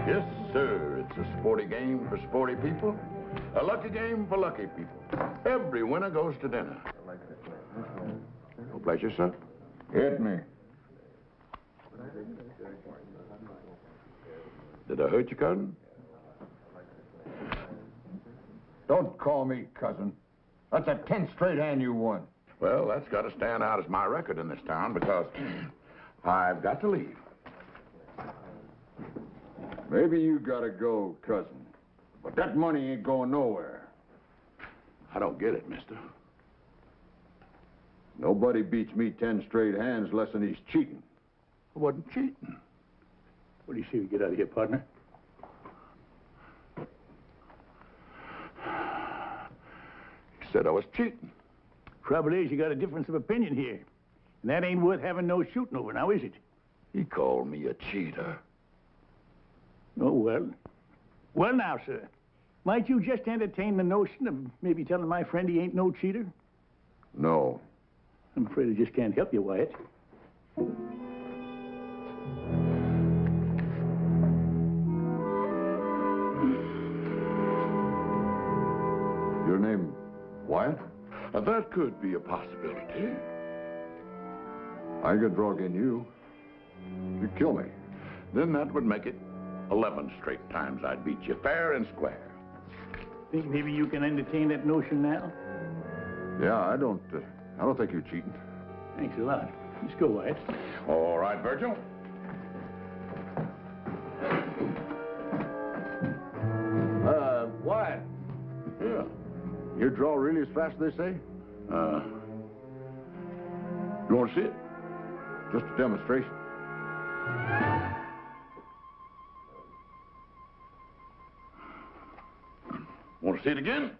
Yes, sir. It's a sporty game for sporty people. A lucky game for lucky people. Every winner goes to dinner. No pleasure, sir. Hit me. Did I hurt you, cousin? Don't call me cousin. That's a 10 straight hand you won. Well, that's got to stand out as my record in this town because I've got to leave. Maybe you gotta go, cousin. But that money ain't going nowhere. I don't get it, mister. Nobody beats me 10 straight hands less than he's cheating. I wasn't cheating. What do you say we get out of here, partner? You said I was cheating. Trouble is, you got a difference of opinion here. And that ain't worth having no shooting over, now is it? He called me a cheater. Oh, well. Well, now, sir, might you just entertain the notion of maybe telling my friend he ain't no cheater? No. I'm afraid I just can't help you, Wyatt. Your name, Wyatt? That could be a possibility. I could draw against you. You'd kill me. Then that would make it 11 straight times I'd beat you fair and square. Think maybe you can entertain that notion now? Yeah, I don't think you're cheating. Thanks a lot. Let's go, Wyatt. All right, Virgil. Wyatt. Yeah. You draw really as fast as they say? You want to see it? Just a demonstration. Want to see it again?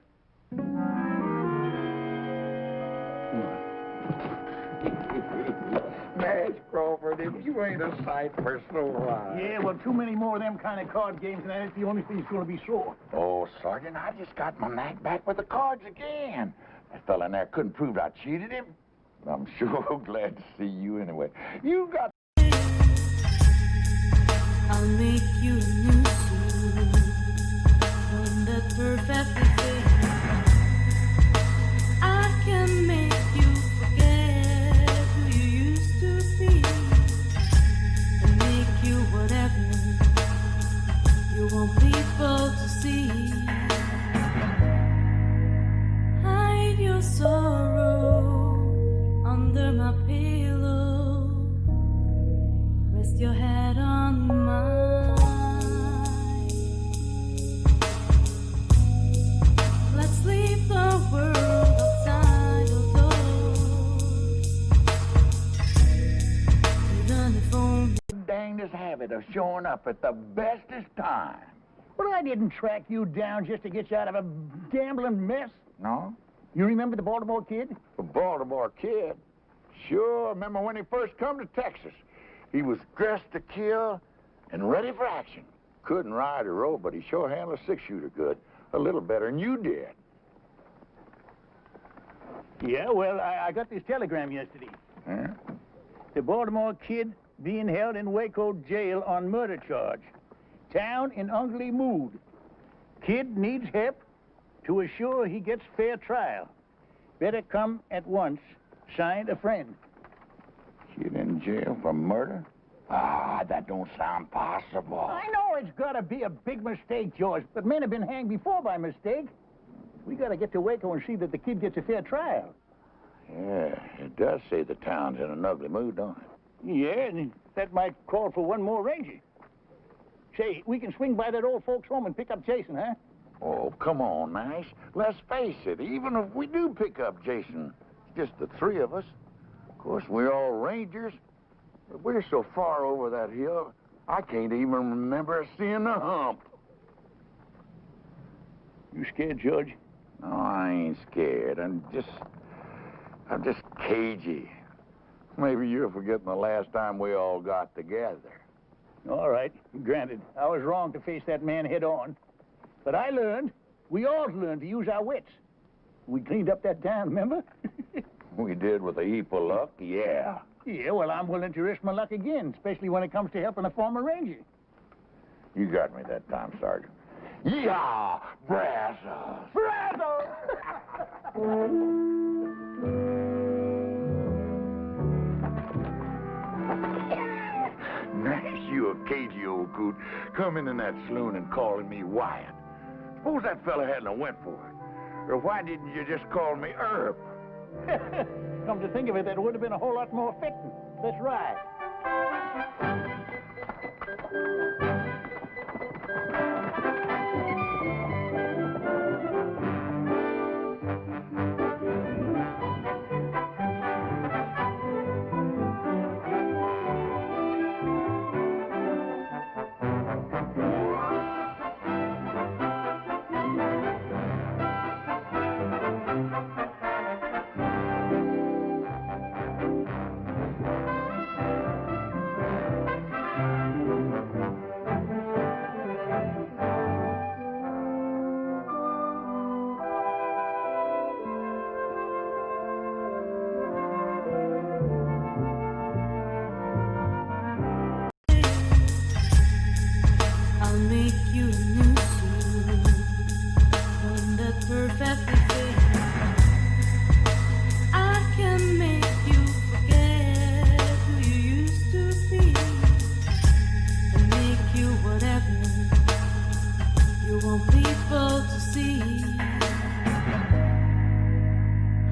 Mash Crawford, if you ain't a sight for sore eyes. Yeah, well, too many more of them kind of card games, and that's the only thing that's going to be sore. Oh, Sergeant, I just got my knack back with the cards again. That fella in there couldn't prove I cheated him. I'm sure glad to see you anyway. You got... I'll make you a new suit, one that perfectly fits. I can make you forget who you used to be, and make you whatever you want people to see. Hide your sorrow under my pillow, rest your head on mine. Let's leave the world outside the doors. Even if only dangest habit of showing up at the bestest time. Well, I didn't track you down just to get you out of a gambling mess. No? You remember the Baltimore Kid? The Baltimore Kid? Sure, remember when he first come to Texas. He was dressed to kill and ready for action. Couldn't ride or row, but he sure handled a six-shooter good. A little better than you did. Yeah, well, I got this telegram yesterday. Huh? The Baltimore Kid being held in Waco jail on murder charge. Town in ugly mood. Kid needs help to assure he gets fair trial. Better come at once. Signed, a friend. Kid in jail for murder? Ah, that don't sound possible. I know it's got to be a big mistake, George, but men have been hanged before by mistake. We got to get to Waco and see that the kid gets a fair trial. Yeah, it does say the town's in an ugly mood, don't it? Yeah, and that might call for one more ranger. Say, we can swing by that old folks' home and pick up Jason, huh? Oh, come on, Nash. Let's face it, even if we do pick up Jason, it's just the three of us. Of course, we're all rangers, but we're so far over that hill, I can't even remember seeing the hump. You scared, George? No, I ain't scared. I'm just cagey. Maybe you're forgetting the last time we all got together. All right, granted. I was wrong to face that man head on. But I learned, we all learned to use our wits. We cleaned up that town, remember? We did with a heap of luck, yeah. Yeah, well, I'm willing to risk my luck again, especially when it comes to helping a former ranger. You got me that time, Sergeant. Yeehaw! Brazos! Brazos! Nice, you a cagey old coot, coming in that saloon and calling me Wyatt. Suppose that fella hadn't went for it. Or why didn't you just call me Herb? Come to think of it, that would have been a whole lot more fitting. Let's ride. I'll make you a new suit, one that perfectly fits. I can make you forget who you used to be, and make you whatever you want people to see.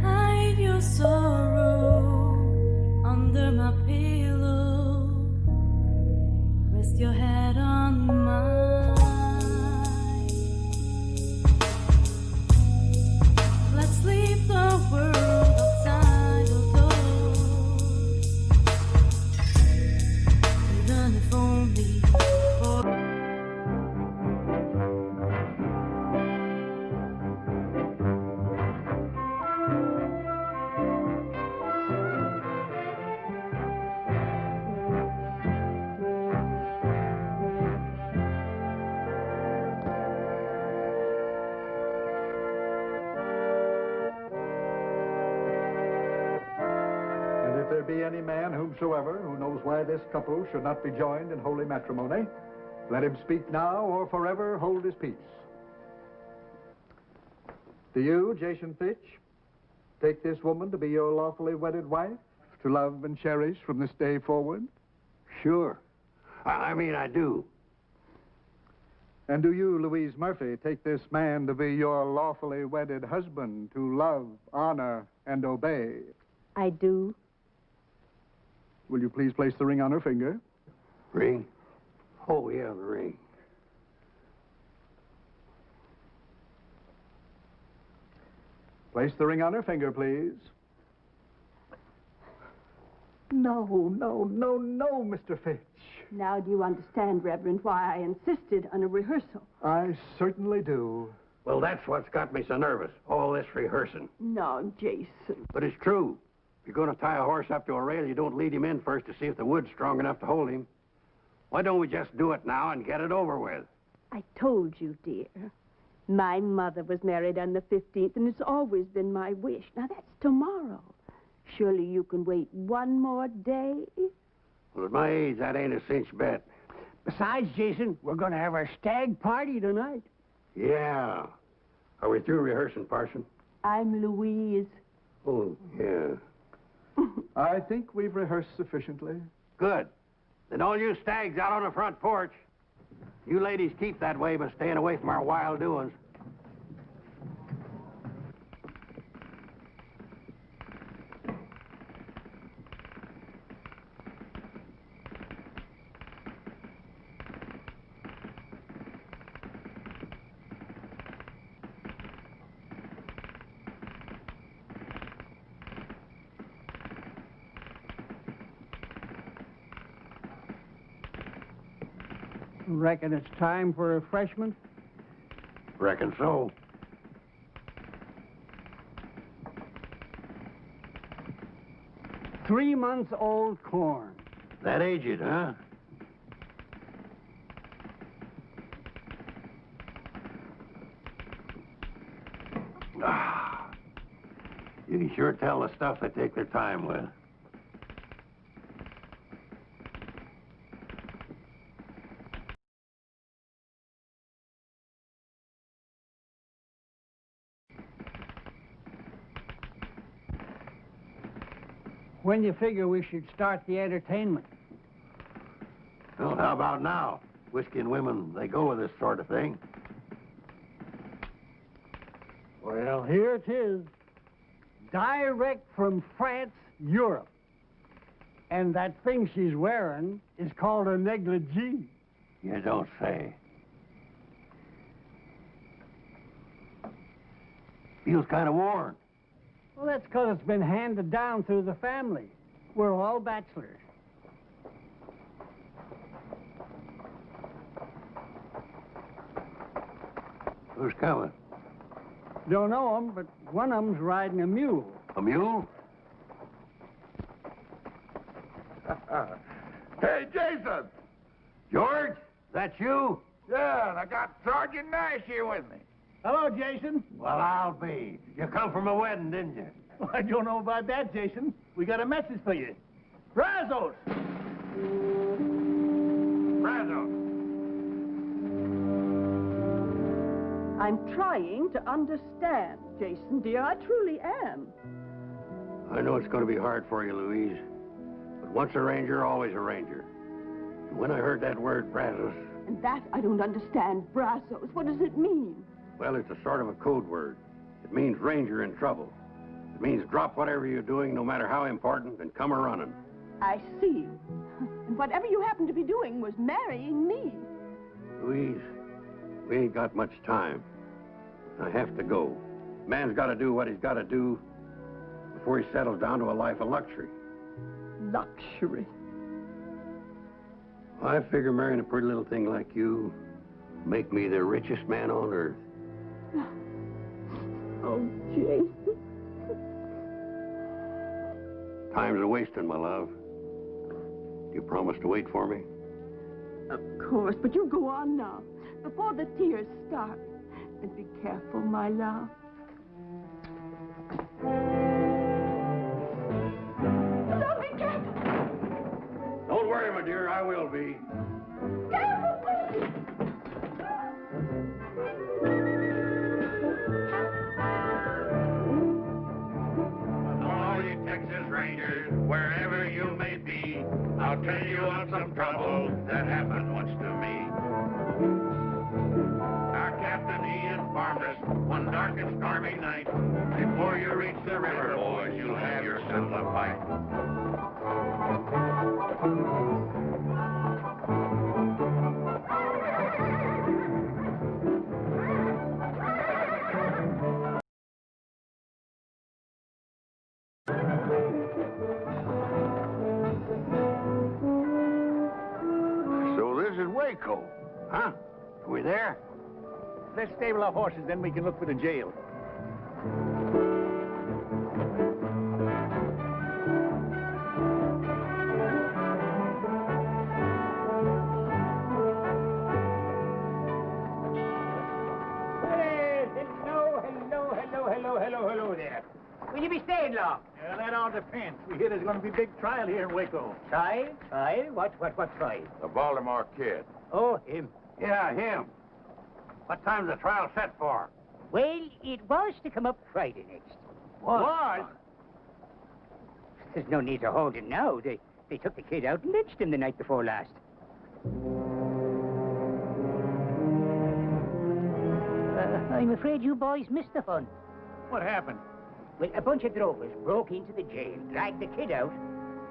Hide your sorrow under my pillow. Rest your head on mine. Let's leave the world outside the doors, even if only for. And if there be any man whomsoever who knows why this couple should not be joined in holy matrimony, let him speak now or forever hold his peace. Do you, Jason Fitch, take this woman to be your lawfully wedded wife, to love and cherish from this day forward? Sure. I mean, I do. And do you, Louise Murphy, take this man to be your lawfully wedded husband, to love, honor, and obey? I do. Will you please place the ring on her finger? Ring? Oh, yeah, the ring. Place the ring on her finger, please. No, Mr. Fitch. Now do you understand, Reverend, why I insisted on a rehearsal? I certainly do. Well, that's what's got me so nervous, all this rehearsing. No, Jason. But it's true. If you're going to tie a horse up to a rail, you don't lead him in first to see if the wood's strong enough to hold him. Why don't we just do it now and get it over with? I told you, dear. My mother was married on the 15th, and it's always been my wish. Now, that's tomorrow. Surely you can wait one more day? Well, at my age, that ain't a cinch bet. Besides, Jason, we're going to have our stag party tonight. Yeah. Are we through rehearsing, Parson? I'm Louise. Oh, yeah. I think we've rehearsed sufficiently. Good. Then all you stags out on the front porch. You ladies keep that way by staying away from our wild doings. Reckon it's time for refreshment? Reckon so. Three-month-old corn. That aged, huh? Ah, you can sure tell the stuff they take their time with. When do you figure we should start the entertainment? Well, how about now? Whiskey and women, they go with this sort of thing. Well, here it is. Direct from France, Europe. And that thing she's wearing is called a negligee. You don't say. Feels kind of worn. Well, that's because it's been handed down through the family. We're all bachelors. Who's coming? Don't know 'em, but one of 'em's riding a mule. A mule? Hey, Jason! George, that's you? Yeah, and I got Sergeant Nash here with me. Hello, Jason. Well, I'll be. You come from a wedding, didn't you? Well, I don't know about that, Jason. We got a message for you. Brazos! Brazos. I'm trying to understand, Jason, dear. I truly am. I know it's going to be hard for you, Louise. But once a ranger, always a ranger. And when I heard that word, Brazos, And that I don't understand. Brazos, what does it mean? well, it's a sort of a code word. It means ranger in trouble. It means drop whatever you're doing, no matter how important, and come a-running. I see. And whatever you happen to be doing was marrying me. Louise, we ain't got much time. I have to go. Man's got to do what he's got to do before he settles down to a life of luxury. Luxury. I figure marrying a pretty little thing like you make me the richest man on earth. Oh, Jason. Time's a-wasting, my love. Do you promise to wait for me? Of course, but you go on now, before the tears start. And be careful, my love. Don't be careful. Don't worry, my dear, I will be. Careful, please. All you Texas Rangers, wherever you may be, I'll tell you of some trouble that happened once to me. Our captain, he informed us one dark and stormy night, before you reach the river, boys, you'll have yourself a fight. So this is Waco, Huh? Are we there? Let's stable our horses, then we can look for the jail. Hey, hello there. Will you be staying long? That all depends. We hear there's going to be a big trial here in Waco. Trial? Trial? What trial? the Baltimore Kid. Oh, him. Yeah, him. What time's the trial set for? Well, it was to come up Friday next. What? There's no need to hold him now. They took the kid out and lynched him the night before last. I'm afraid you boys missed the fun. What happened? Well, a bunch of drovers broke into the jail, dragged the kid out,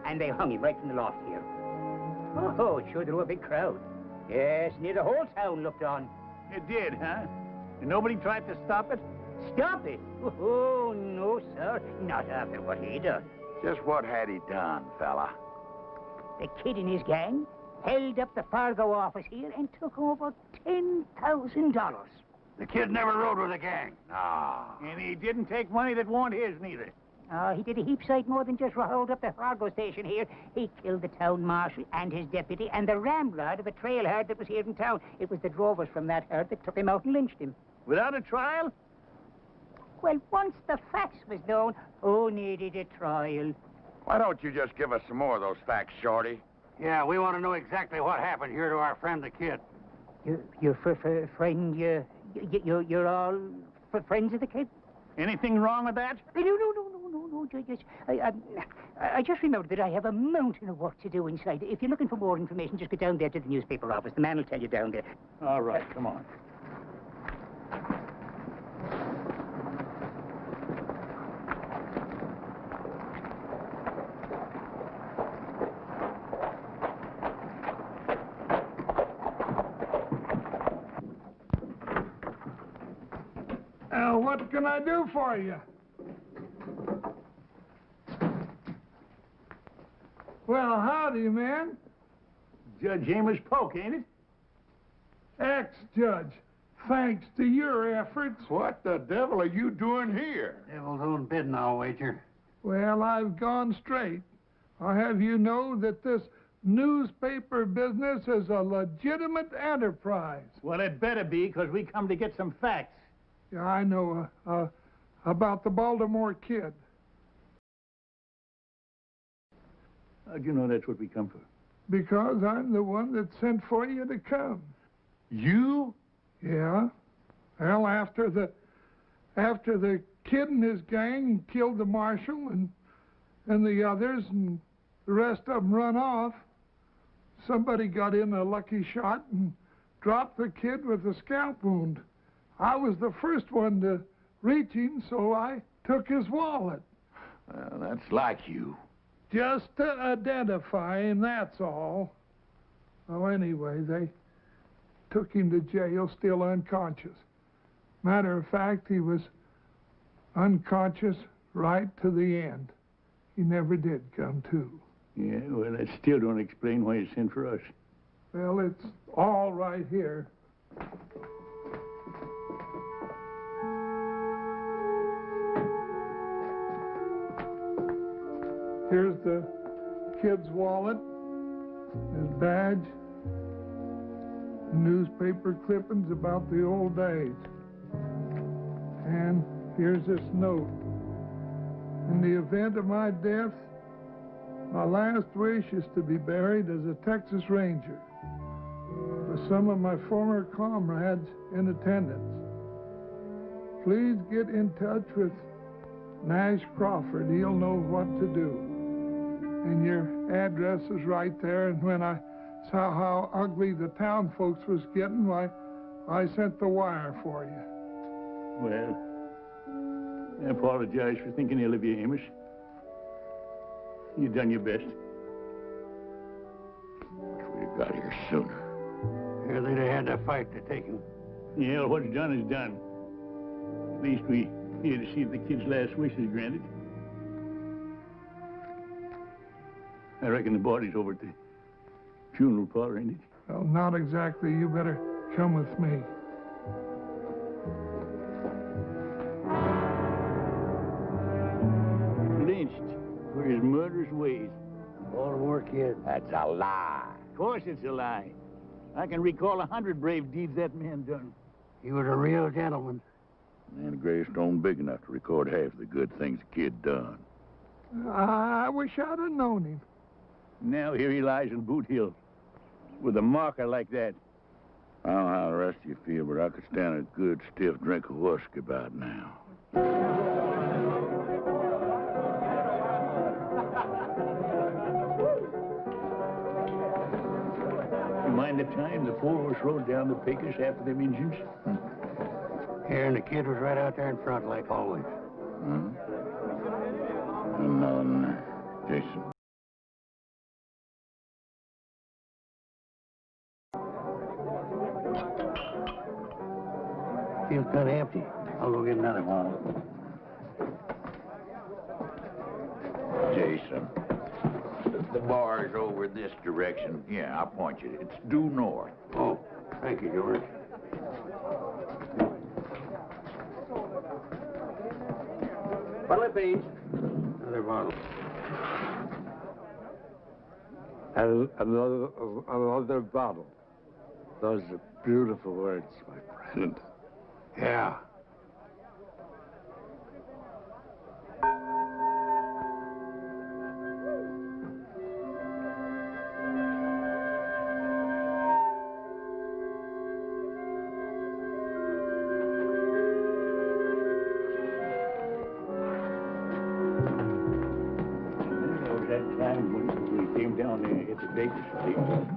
and they hung him right from the loft here. Oh, it sure drew a big crowd. Yes, near the whole town looked on. It did, huh? And nobody tried to stop it? Stop it? Oh, no, sir. Not after what he done. Just what had he done, fella? The kid and his gang held up the Fargo office here and took over $10,000. The kid never rode with a gang. And he didn't take money that wasn't his, neither. He did a heap sight more than just hold up the Fargo station here. He killed the town marshal and his deputy and the ramrod of a trail herd that was here in town. It was the drovers from that herd that took him out and lynched him. Without a trial? Well, once the facts was known, who needed a trial? Why don't you just give us some more of those facts, Shorty? Yeah, we want to know exactly what happened here to our friend the kid. Your friend, you're all friends of the kid? Anything wrong with that? No. I just remembered that I have a mountain of work to do inside. If you're looking for more information, just go down there to the newspaper office. The man will tell you down there. All right, come on. What can I do for you? Well, howdy, man. Judge Amos Polk, ain't it? Ex-judge. Thanks to your efforts. What the devil are you doing here? Devil's own bidding, I'll wager. Well, I've gone straight. I'll have you know that this newspaper business is a legitimate enterprise. Well, it better be, because we come to get some facts. Yeah, I know about the Baltimore kid. How'd you know that's what we come for? Because I'm the one that sent for you to come. You? Yeah. Well, after the kid and his gang killed the marshal and the others, and the rest of them run off, somebody got in a lucky shot and dropped the kid with a scalp wound. I was the first one to reach him, so I took his wallet. Well, that's like you. Just to identify him, that's all. Oh, anyway, they took him to jail, still unconscious. Matter of fact, he was unconscious right to the end. He never did come to. Yeah, well, that still don't explain why you sent for us. Well, it's all right here. Here's the kid's wallet, his badge, newspaper clippings about the old days. And here's this note. In the event of my death, my last wish is to be buried as a Texas Ranger with some of my former comrades in attendance. Please get in touch with Nash Crawford. He'll know what to do. And your address is right there, and when I saw how ugly the town folks was getting, why, I sent the wire for you. Well, I apologize for thinking ill of you, Amos. You done your best. Wish we'd got here sooner. Yeah, they'd have had to fight to take him. Yeah, well, what's done is done. At least we here to see if the kid's last wish is granted. I reckon the body's over at the funeral parlor, ain't it? Well, not exactly. You better come with me. Lynched for his murderous ways. Baltimore kid. That's a lie. Of course it's a lie. I can recall 100 brave deeds that man done. He was a real gentleman. And a gravestone big enough to record half the good things the kid done. I wish I'd have known him. Now here he lies in Boot Hill with a marker like that. I don't know how the rest of you feel, but I could stand a good stiff drink of whiskey about now. You mind the time the four of us rode down the Pecos after them Injuns? Here, and the kid was right out there in front, like always. And Jason. Feels kind of empty. I'll go get another one. Jason. The bar's over this direction. Yeah, I'll point you. It's due north. Oh, thank you, George. What'll it be? Another bottle. Another bottle. Those are beautiful words, my friend. Yeah.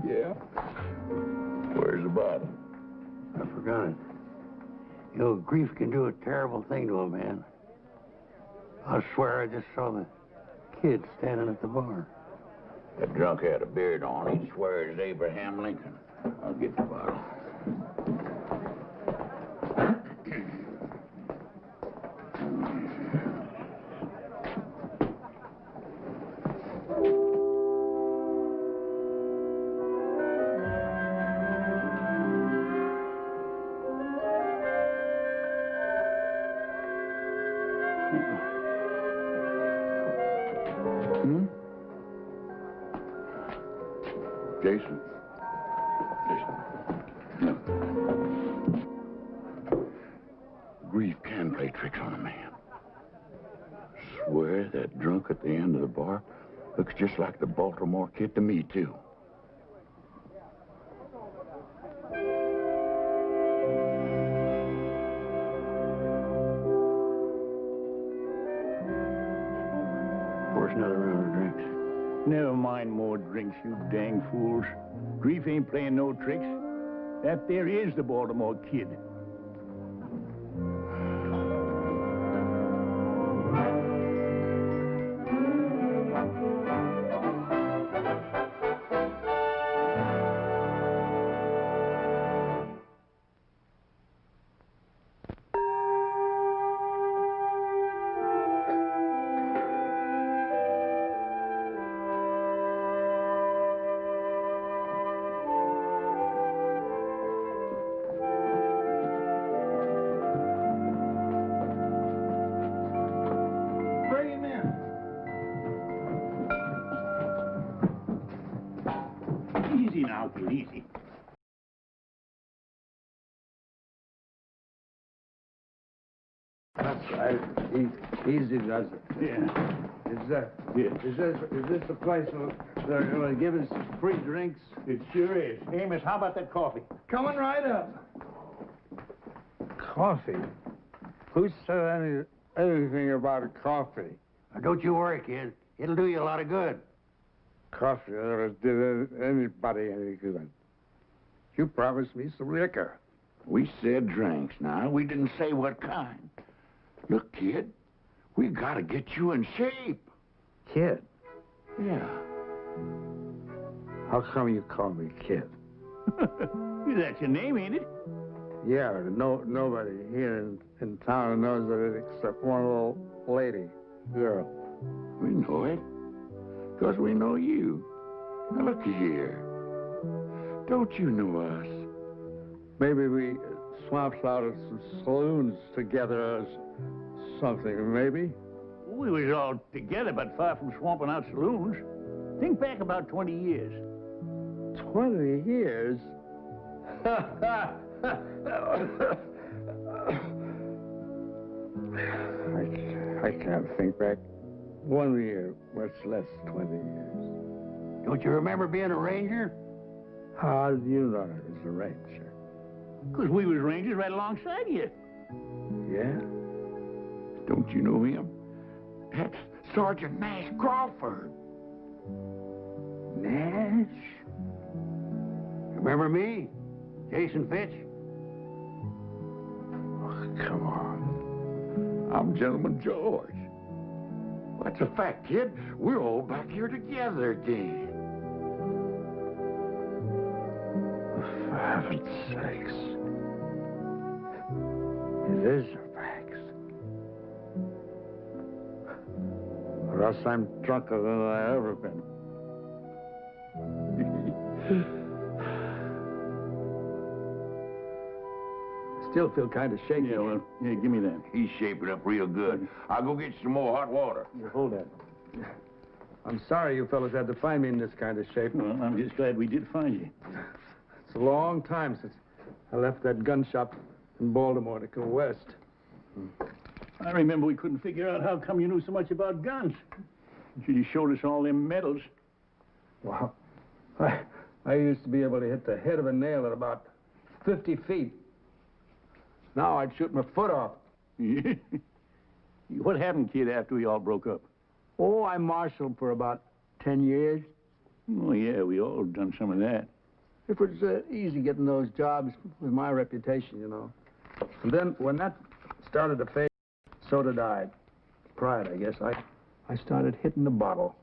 Yeah? Where's the bottle? I forgot it. You know, grief can do a terrible thing to a man. I swear I just saw the kid standing at the bar. That drunk had a beard on. He'd swear it's Abraham Lincoln. I'll get the bottle. Jason. Grief can play tricks on a man. Swear that drunk at the end of the bar looks just like the Baltimore kid to me, too. Pour us another round of drinks. Never mind more drinks, you dang fools. Grief ain't playing no tricks. That there is the Baltimore kid. Easy now, kid, easy. That's right. Easy does it. Yeah. Is this the place where they're going to give us free drinks? It sure is. Amos, how about that coffee? Coming right up. Coffee? Who said anything about coffee? Now, don't you worry, kid. It'll do you a lot of good. Coffee never did anybody any good. You promised me some liquor. We said drinks now. We didn't say what kind. Look, kid, we gotta get you in shape. Kid? Yeah. How come you call me kid? That's your name, ain't it? Yeah, nobody here in town knows it except one little lady, girl. We know it. Because we know you. Now, look here. Don't you know us? Maybe we swapped out at some saloons together or something, maybe? We was all together, but far from swamping out saloons. Think back about 20 years. 20 years? I can't think back 1 year, much less 20 years. Don't you remember being a ranger? How do you know I was a ranger? Because we was rangers right alongside you. Yeah? Don't you know him? That's Sergeant Nash Crawford. Nash? Remember me? Jason Fitch? Oh, come on. I'm Gentleman George. That's a fact, kid. We're all back here together again. For heaven's sakes. It is a fact. Or else I'm drunker than I ever been. Still feel kind of shaky. Yeah, well, yeah, give me that. He's shaping up real good. I'll go get you some more hot water. Yeah, hold that. I'm sorry you fellas had to find me in this kind of shape. Well, I'm just glad we did find you. It's a long time since I left that gun shop in Baltimore to go west. I remember we couldn't figure out how come you knew so much about guns. Until you showed us all them medals. Wow. I used to be able to hit the head of a nail at about 50 feet. Now I'd shoot my foot off. What happened, kid, after we all broke up? Oh, I marshaled for about 10 years. Oh, yeah, we all done some of that. It was easy getting those jobs with my reputation, you know. And then when that started to fade, so did I. Pride, I guess. I started hitting the bottle.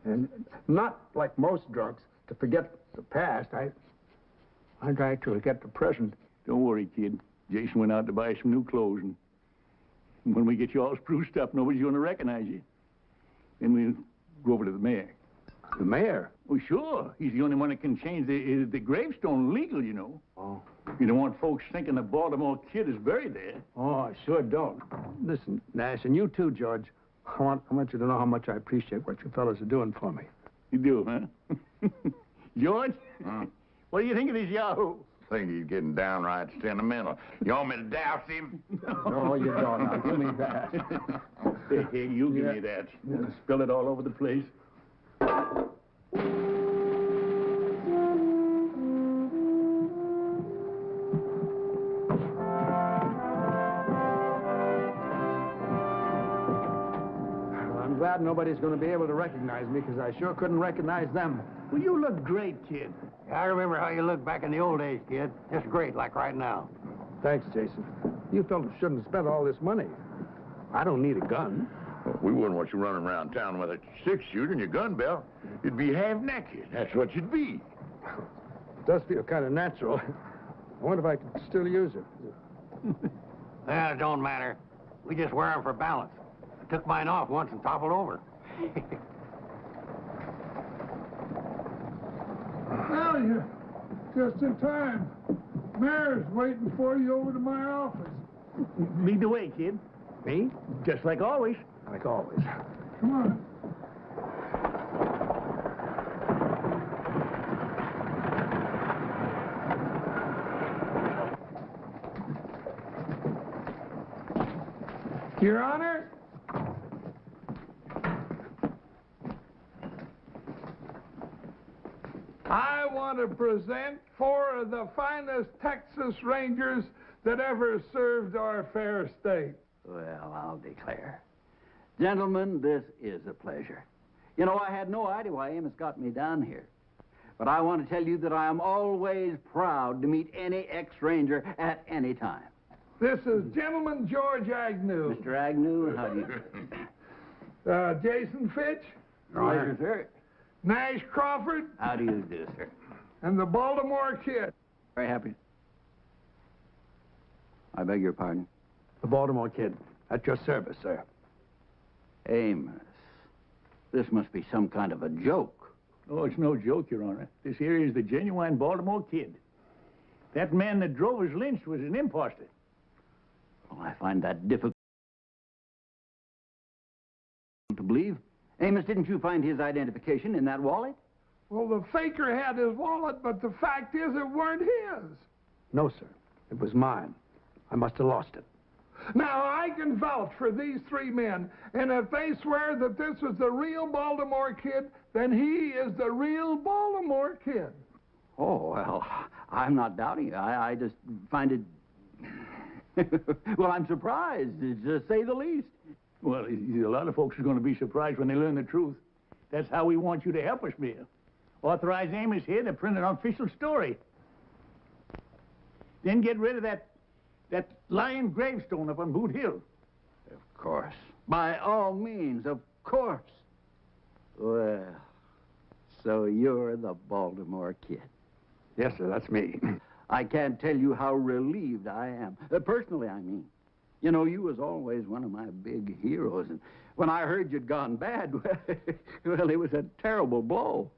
And not like most drunks, to forget the past. I tried to forget the present. Don't worry, kid. Jason went out to buy some new clothes, and when we get you all spruced up, nobody's going to recognize you. Then we'll go over to the mayor. The mayor? Oh, sure. He's the only one that can change the gravestone legal, you know. Oh. You don't want folks thinking the Baltimore Kid is buried there. Oh, I sure don't. Listen, Nash, and you too, George. I want you to know how much I appreciate what you fellas are doing for me. You do, huh? George? What do you think of this Yahoo? I think he's getting downright sentimental. You want me to douse him? No, you don't. Now, give me that. Hey, you give me that. Spill it all over the place. I'm glad nobody's going to be able to recognize me, because I sure couldn't recognize them. Well, you look great, kid. I remember how you looked back in the old days, kid. Just great, like right now. Thanks, Jason. You fellas shouldn't have spent all this money. I don't need a gun. We wouldn't want you running around town with a six-shooter in your gun belt. You'd be half-naked. That's what you'd be. It does feel kind of natural. I wonder if I could still use it. Well, it don't matter. We just wear them for balance. I took mine off once and toppled over. Well, you're just in time. Mayor's waiting for you over to my office. Lead the way, kid. Me? Just like always. Like always. Come on. Your Honor, I want to present 4 of the finest Texas Rangers that ever served our fair state. Well, I'll declare. Gentlemen, this is a pleasure. You know, I had no idea why Amos got me down here. But I want to tell you that I am always proud to meet any ex-Ranger at any time. This is Gentleman George Agnew. Mr. Agnew, how do you do? Jason Fitch. Pleasure, sir. Nash Crawford. How do you do, sir? And the Baltimore Kid. Very happy. I beg your pardon? The Baltimore Kid. At your service, sir. Amos, this must be some kind of a joke. Oh, it's no joke, Your Honor. This here is the genuine Baltimore Kid. That man that drove us lynched was an imposter. Well, I find that difficult to believe. Amos, didn't you find his identification in that wallet? Well, the faker had his wallet, but the fact is it weren't his. No, sir. It was mine. I must have lost it. Now, I can vouch for these 3 men, and if they swear that this was the real Baltimore Kid, then he is the real Baltimore Kid. Oh, well, I'm not doubting you. I just find it... well, I'm surprised, to say the least. Well, a lot of folks are going to be surprised when they learn the truth. That's how we want you to help us, Mayor. Authorize Amos here to print an official story. Then get rid of that lying gravestone up on Boot Hill. Of course. By all means, of course. Well, so you're the Baltimore Kid. Yes, sir, that's me. I can't tell you how relieved I am. Personally, I mean. You know, you was always one of my big heroes, and when I heard you'd gone bad, well, it was a terrible blow.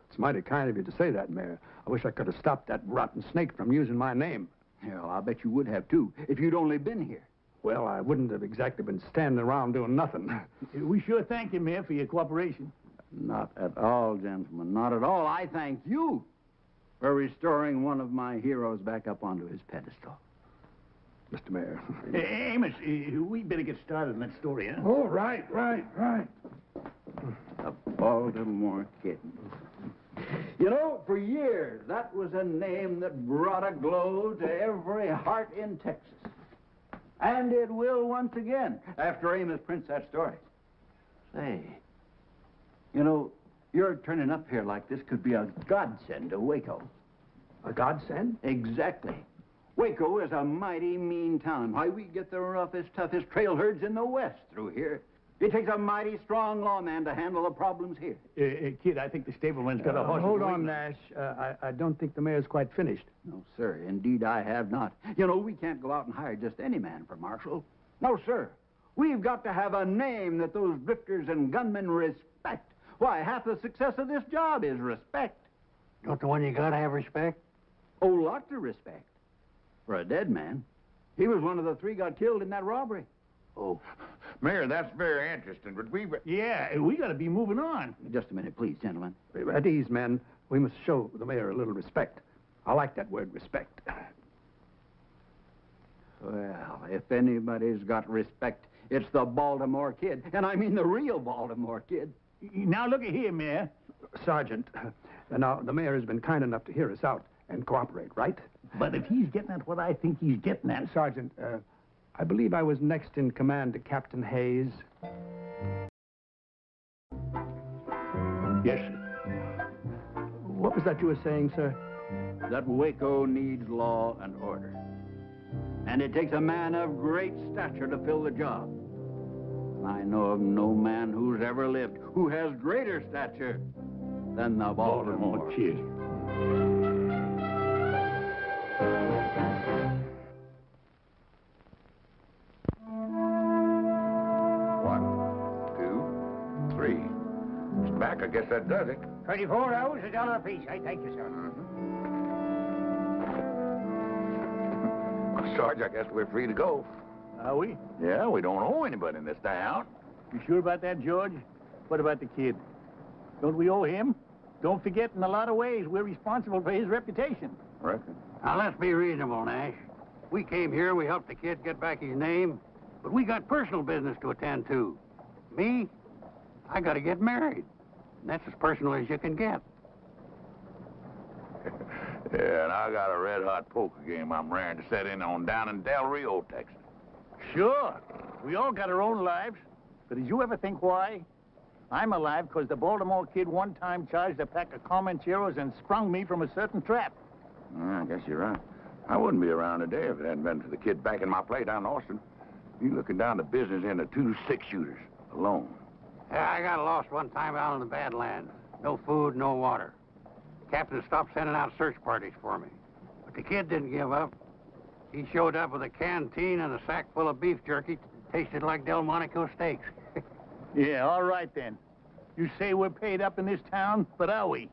It's mighty kind of you to say that, Mayor. I wish I could have stopped that rotten snake from using my name. Yeah, well, I'll bet you would have, too, if you'd only been here. Well, I wouldn't have exactly been standing around doing nothing. We sure thank you, Mayor, for your cooperation. Not at all, gentlemen, not at all. I thank you for restoring one of my heroes back up onto his pedestal. Mr. Mayor. Amos, we better get started on that story, huh? Oh, right. The Baltimore Kid. You know, for years, that was a name that brought a glow to every heart in Texas. And it will once again, after Amos prints that story. Say, you know, your turning up here like this could be a godsend to Waco. A godsend? Exactly. Waco is a mighty mean town. Why, we get the roughest, toughest trail herds in the West through here. It takes a mighty strong lawman to handle the problems here. Kid, I think the stableman's got a horse. Hold on, Nash. I don't think the mayor's quite finished. No, sir. Indeed, I have not. You know, we can't go out and hire just any man for marshal. No, sir. We've got to have a name that those drifters and gunmen respect. Why, half the success of this job is respect. Don't the one you gotta have respect? Oh, lots of respect. For a dead man. He was one of the 3 got killed in that robbery. Oh, Mayor, that's very interesting, but Yeah, we got to be moving on. Just a minute, please, gentlemen. At ease, men. We must show the mayor a little respect. I like that word, respect. Well, if anybody's got respect, it's the Baltimore Kid. And I mean the real Baltimore Kid. Now, look at here, Mayor. Sergeant, now, the mayor has been kind enough to hear us out and cooperate, right? But if he's getting at what I think he's getting at... Sergeant, I believe I was next in command to Captain Hayes. Yes, sir. What was that you were saying, sir? That Waco needs law and order. And it takes a man of great stature to fill the job. I know of no man who's ever lived who has greater stature than the Baltimore Kid. I guess that does it. 24 hours, $1 apiece. I thank you, sir. Well, Sarge, I guess we're free to go. Are we? Yeah, we don't owe anybody in this town. You sure about that, George? What about the kid? Don't we owe him? Don't forget, in a lot of ways, we're responsible for his reputation. Reckon. Now, let's be reasonable, Nash. We came here, we helped the kid get back his name, but we got personal business to attend to. Me, I got to get married. And that's as personal as you can get. Yeah, and I got a red-hot poker game I'm raring to set in on down in Del Rio, Texas. Sure. We all got our own lives. But did you ever think why? I'm alive because the Baltimore Kid one time charged a pack of Comancheros and sprung me from a certain trap. I guess you're right. I wouldn't be around today if it hadn't been for the kid backing my play down in Austin. You looking down the business into 2 6-shooters alone. Yeah, I got lost one time out in the Badlands. No food, no water. The captain stopped sending out search parties for me. But the kid didn't give up. He showed up with a canteen and a sack full of beef jerky. Tasted like Delmonico steaks. Yeah, all right then. You say we're paid up in this town, but are we?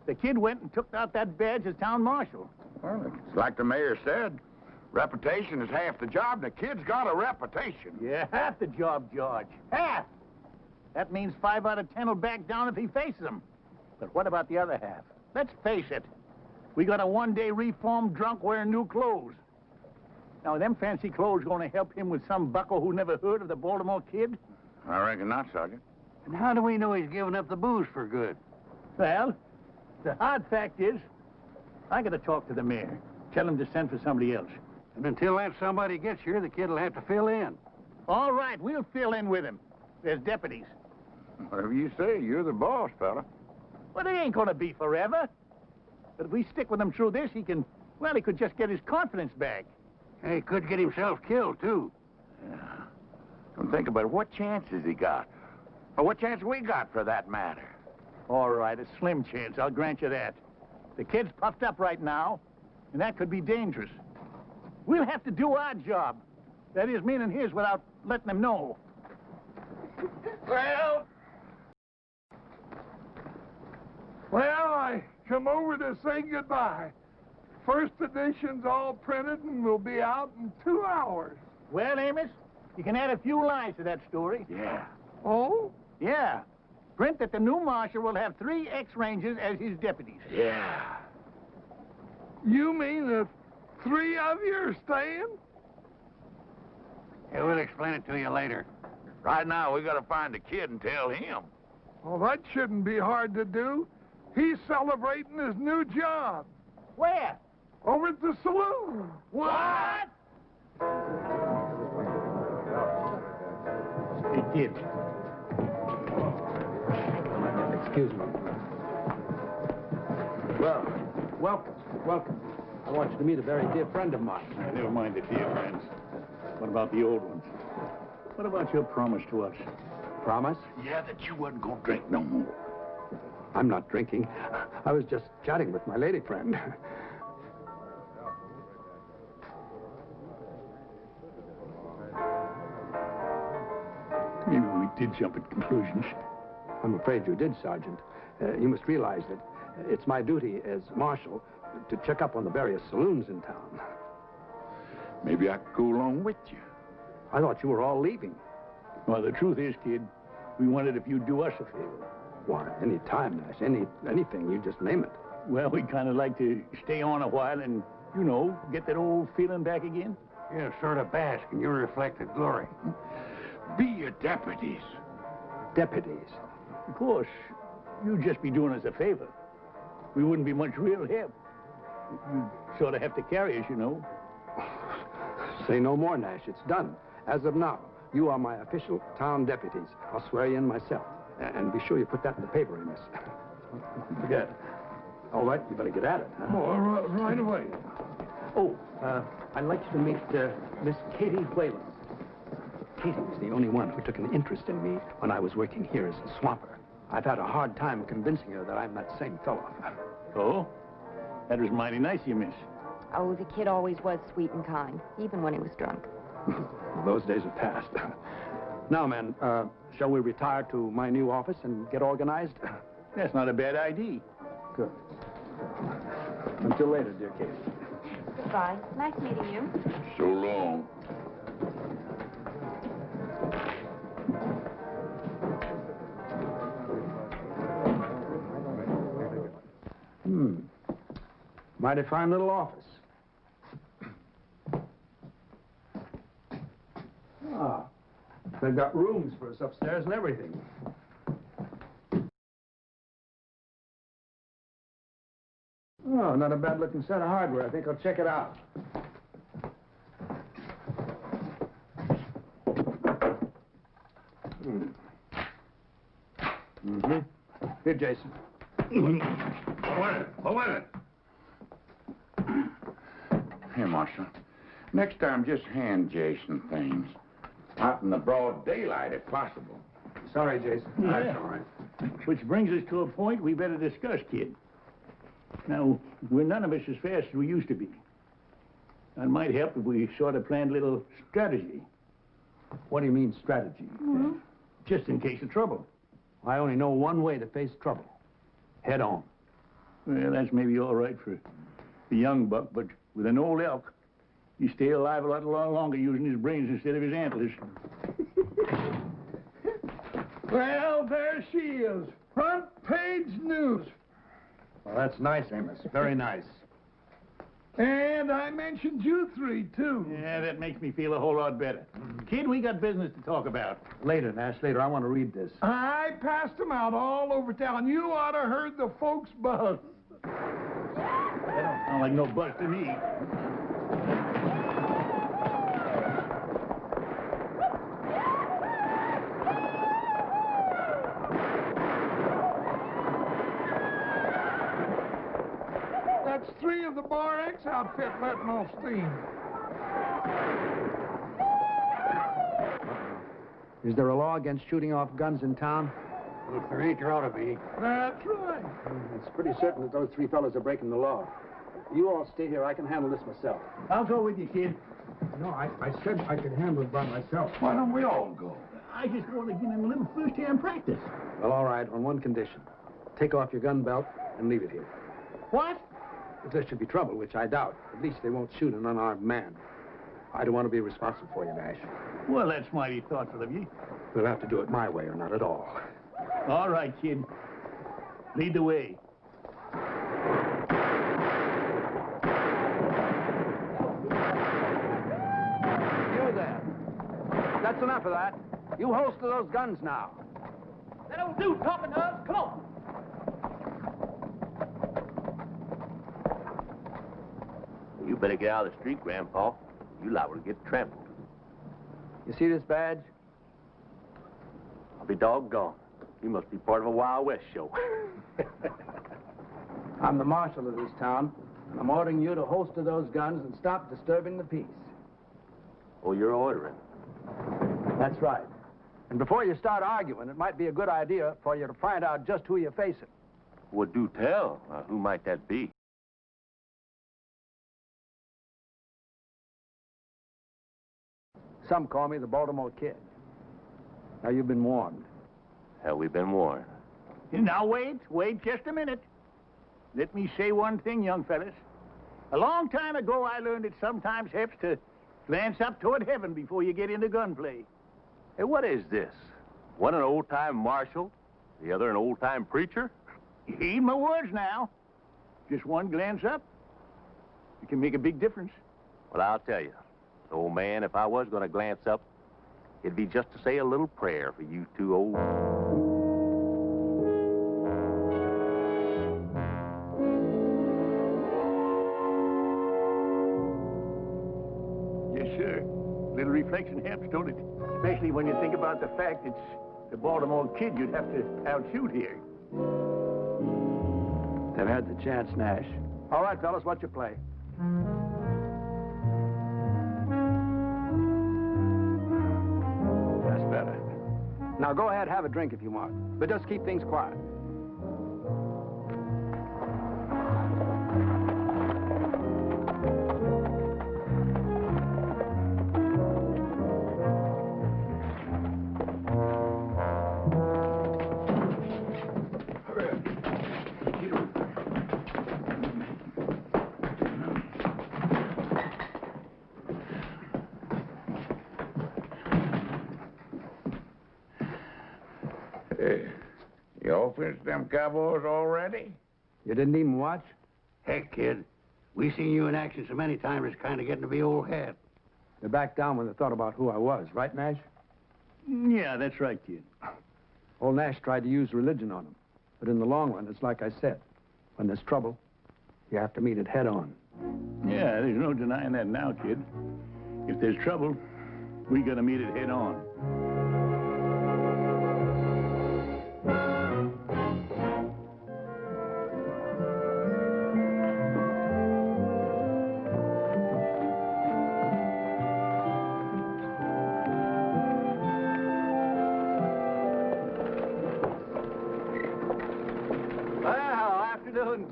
The kid went and took out that badge as town marshal. Well, it's like the mayor said. Reputation is half the job, and the kid's got a reputation. Yeah, half the job, George. Half! That means 5 out of 10 will back down if he faces them. But what about the other half? Let's face it. We got a one-day reformed drunk wearing new clothes. Now, are them fancy clothes going to help him with some bucko who never heard of the Baltimore Kid? I reckon not, Sergeant. And how do we know he's given up the booze for good? Well, the hard fact is, I got to talk to the mayor. Tell him to send for somebody else. And until that somebody gets here, the kid will have to fill in. All right, we'll fill in with him. There's deputies. Whatever you say, you're the boss, fella. Well, it ain't going to be forever. But if we stick with him through this, he could just get his confidence back. Hey, he could get himself killed, too. Yeah. Don't think about it. What chance has he got? Or what chance we got, for that matter? All right, a slim chance, I'll grant you that. The kid's puffed up right now, and that could be dangerous. We'll have to do our job. That is, meaning his, without letting him know. Well... Well, I come over to say goodbye. First edition's all printed and will be out in 2 hours. Well, Amos, you can add a few lines to that story. Yeah. Oh? Yeah. Print that the new marshal will have 3 ex-rangers as his deputies. Yeah. You mean the 3 of you are staying? Yeah, we'll explain it to you later. Right now, we gotta find the kid and tell him. Well, that shouldn't be hard to do. He's celebrating his new job. Where? Over at the saloon. What? Hey, kid. Excuse me. Well, welcome. I want you to meet a very dear friend of mine. Never mind the dear friends. What about the old ones? What about your promise to us? Promise? Yeah, that you wasn't gonna drink no more. I'm not drinking. I was just chatting with my lady friend. Maybe we did jump at conclusions. I'm afraid you did, Sergeant. You must realize that it's my duty as marshal to check up on the various saloons in town. Maybe I could go along with you. I thought you were all leaving. Well, the truth is, kid, we wondered if you'd do us a favor. Why, any time, Nash. Anything. You just name it. Well, we'd kind of like to stay on a while and, you know, get that old feeling back again. Yeah, sort of bask in your reflected glory. Be your deputies. Deputies. Of course, you'd just be doing us a favor. We wouldn't be much real help. You'd sort of have to carry us, you know. Say no more, Nash. It's done. As of now, you are my official town deputies. I'll swear you in myself. And be sure you put that in the paper, Amos. Forget. All right, you better get at it. Huh? Oh, right away. Oh, I'd like you to meet Miss Katie Whalen. Katie was the only one who took an interest in me when I was working here as a swamper. I've had a hard time convincing her that I'm that same fellow. Oh? That was mighty nice of you, miss. Oh, the kid always was sweet and kind, even when he was drunk. Those days are past. Now, men, shall we retire to my new office and get organized? That's not a bad idea. Good. Until later, dear Katie. Goodbye. Nice meeting you. So long. Mighty fine little office. Ah, they've got rooms for us upstairs and everything. Oh, not a bad-looking set of hardware. I think I'll check it out. Here, Jason. What was it? Here, Marshal. Next time, just hand Jason things. Out in the broad daylight, if possible. Sorry, Jason. Yeah. That's all right. Which brings us to a point we better discuss, kid. Now, we're none of us as fast as we used to be. It might help if we sort of planned a little strategy. What do you mean, strategy? Just in case of trouble. I only know one way to face trouble. Head on. Well, that's maybe all right for the young buck, but with an old elk, you stay alive a lot longer using his brains instead of his antlers. Well, there she is. Front page news. Well, that's nice, Amos. Very nice. And I mentioned you 3, too. Yeah, that makes me feel a whole lot better. Kid, we got business to talk about. Later, Nash, later. I want to read this. I passed them out all over town. You ought to heard the folks buzz. That don't sound like no buzz to me. That's 3 of the Bar X outfit letting off steam. Is there a law against shooting off guns in town? If there ain't, there ought to be. That's right. It's pretty certain that those 3 fellows are breaking the law. You all stay here. I can handle this myself. I'll go with you, kid. No, I said I could handle it by myself. Why don't we all go? I just want to give him a little first-hand practice. Well, all right, on one condition. Take off your gun belt and leave it here. What? If there should be trouble, which I doubt, at least they won't shoot an unarmed man. I don't want to be responsible for you, Nash. Well, that's mighty thoughtful of you. We'll have to do it my way or not at all. All right, kid. Lead the way. You there. That's enough of that. You holster those guns now. That'll do, talking to us. Come on. You better get out of the street, Grandpa. You liable to get trampled. You see this badge? I'll be doggone. You must be part of a Wild West show. I'm the marshal of this town, and I'm ordering you to holster those guns and stop disturbing the peace. Oh, you're ordering? That's right. And before you start arguing, it might be a good idea for you to find out just who you're facing. Well, do tell. Who might that be? Some call me the Baltimore Kid. Now, you've been warned. Have we been warned? Now, wait just a minute. Let me say one thing, young fellas. A long time ago, I learned it sometimes helps to glance up toward heaven before you get into gunplay. Hey, what is this? One an old-time marshal, the other an old-time preacher? Heed my words now. Just one glance up, it can make a big difference. Well, I'll tell you, old man, if I was going to glance up, it'd be just to say a little prayer for you two old... Yes, sir. Little reflection helps, don't it? Especially when you think about the fact it's the Baltimore Kid you'd have to outshoot here. They've had the chance, Nash. All right, fellas, what's your play? That's better. Now, go ahead, have a drink if you want, but just keep things quiet. Hey, you all finished them cowboys already? You didn't even watch? Heck, kid. We seen you in action so many times, it's kind of getting to be old hat. They backed down when they thought about who I was, right, Nash? Yeah, that's right, kid. Old Nash tried to use religion on them. But in the long run, it's like I said. When there's trouble, you have to meet it head on. Yeah, there's no denying that now, kid. If there's trouble, we gotta meet it head on.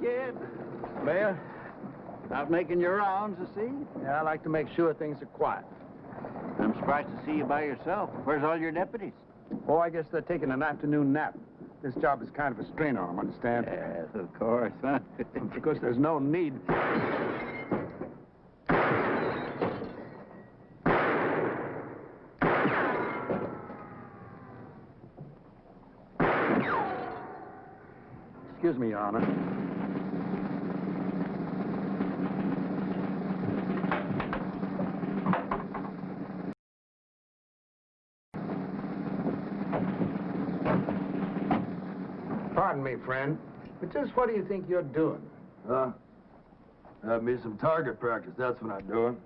Kid. Mayor, out making your rounds, I see. Yeah, I like to make sure things are quiet. I'm surprised to see you by yourself. Where's all your deputies? Oh, I guess they're taking an afternoon nap. This job is kind of a strain on them, understand? Yes, of course, huh? Because there's no need. Excuse me, Your Honor. Pardon me, friend, but just what do you think you're doing? Have me some target practice, that's what I'm doing.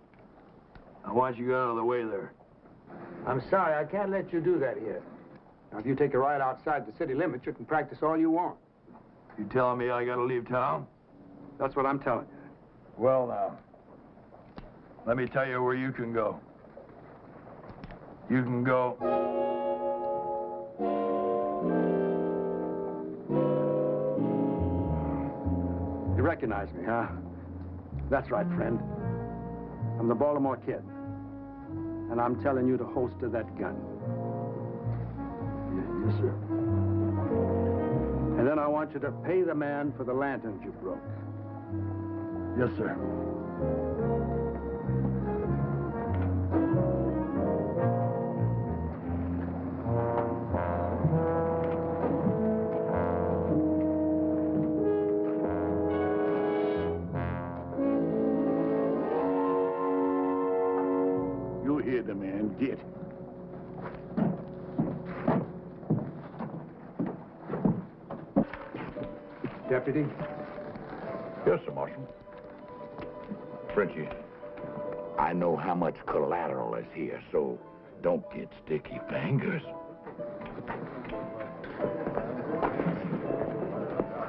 I want you out of the way there. I'm sorry, I can't let you do that here. Now, if you take a ride outside the city limits, you can practice all you want. You telling me I gotta leave town? That's what I'm telling you. Well, now, let me tell you where you can go. You can go... You recognize me, huh? That's right, friend. I'm the Baltimore Kid. And I'm telling you to holster that gun. Yes, sir. And then I want you to pay the man for the lanterns you broke. Yes, sir. You hear the man. Get. Deputy? Yes, sir, Marshal. Frenchie, I know how much collateral is here, so don't get sticky fingers.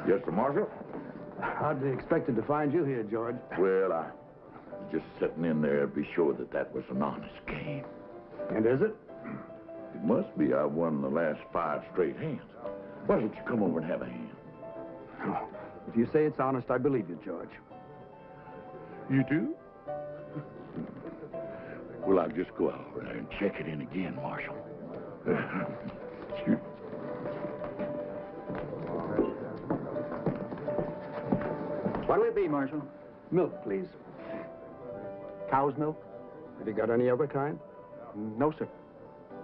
Yes, sir, Marshal? Hardly expected to find you here, George. Well, I was just sitting in there to be sure that that was an honest game. And is it? It must be. I've won the last 5 straight hands. Why don't you come over and have a hand? Oh, if you say it's honest, I believe you, George. You do? Well, I'll just go out there and check it in again, Marshal. Shoot. What'll it be, Marshal? Milk, please. Cow's milk? Have you got any other kind? No, sir.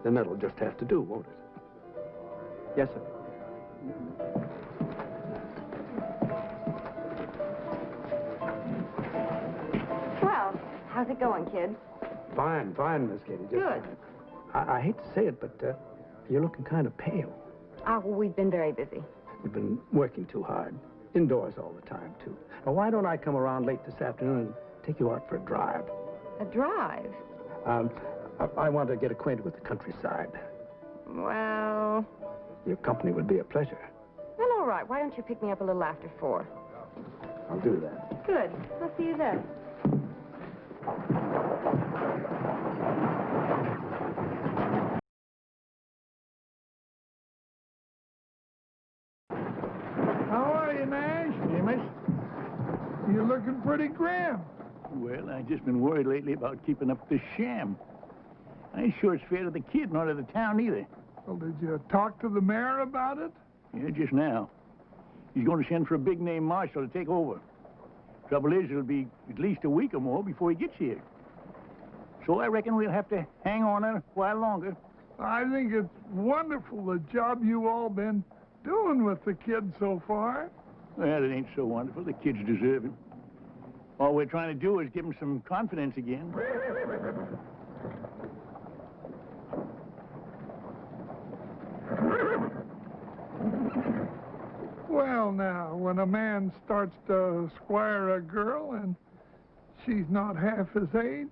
Then that'll just have to do, won't it? Yes, sir. Well, how's it going, kid? Fine, fine, Miss Katie. Just Good. I hate to say it, but you're looking kind of pale. Well, we've been very busy. You've been working too hard. Indoors all the time, too. Now, why don't I come around late this afternoon and take you out for a drive? A drive? I want to get acquainted with the countryside. Well... Your company would be a pleasure. Well, all right. Why don't you pick me up a little after 4? I'll do that. Good. I'll see you then. How are you, Nash? Amos? You're looking pretty grim. Well, I've just been worried lately about keeping up this sham. I ain't sure it's fair to the kid, nor to the town either. Well, did you talk to the mayor about it? Yeah, just now. He's going to send for a big-name marshal to take over. Trouble is, it'll be at least a week or more before he gets here. So I reckon we'll have to hang on a while longer. I think it's wonderful the job you all been doing with the kid so far. Well, it ain't so wonderful. The kid's deserving. All we're trying to do is give him some confidence again. Well, now, when a man starts to squire a girl and she's not half his age,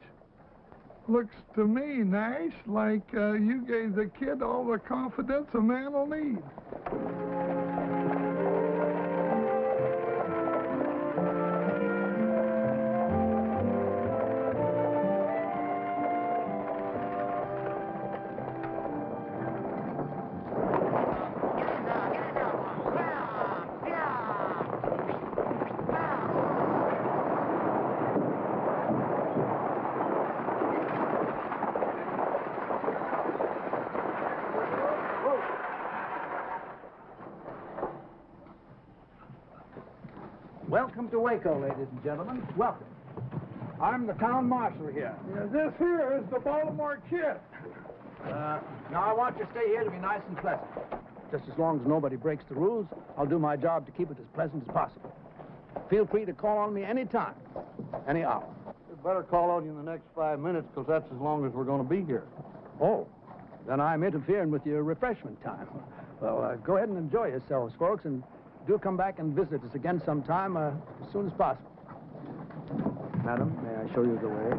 looks to me, Nash, like you gave the kid all the confidence a man will need. Welcome to Waco, ladies and gentlemen. Welcome. I'm the town marshal here. Yeah, this here is the Baltimore Kid. Now, I want you to stay here to be nice and pleasant. Just as long as nobody breaks the rules, I'll do my job to keep it as pleasant as possible. Feel free to call on me any time, any hour. We'd better call on you in the next 5 minutes, because that's as long as we're going to be here. Oh, then I'm interfering with your refreshment time. Well, go ahead and enjoy yourselves, folks, and do come back and visit us again sometime as soon as possible. Madam, may I show you the way?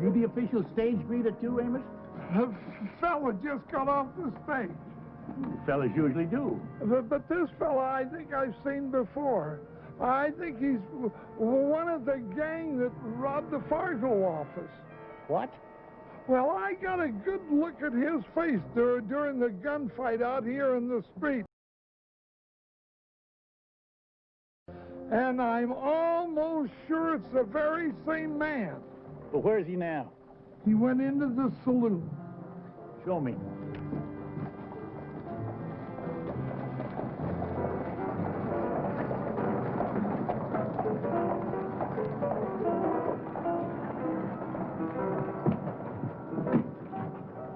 You the official stage greeter too, Amos? A fella just got off the stage. Fellas usually do. But this fella, I think I've seen before. I think he's one of the gang that robbed the Fargo office. What? Well, I got a good look at his face during the gunfight out here in the street. And I'm almost sure it's the very same man. But where is he now? He went into the saloon. Show me.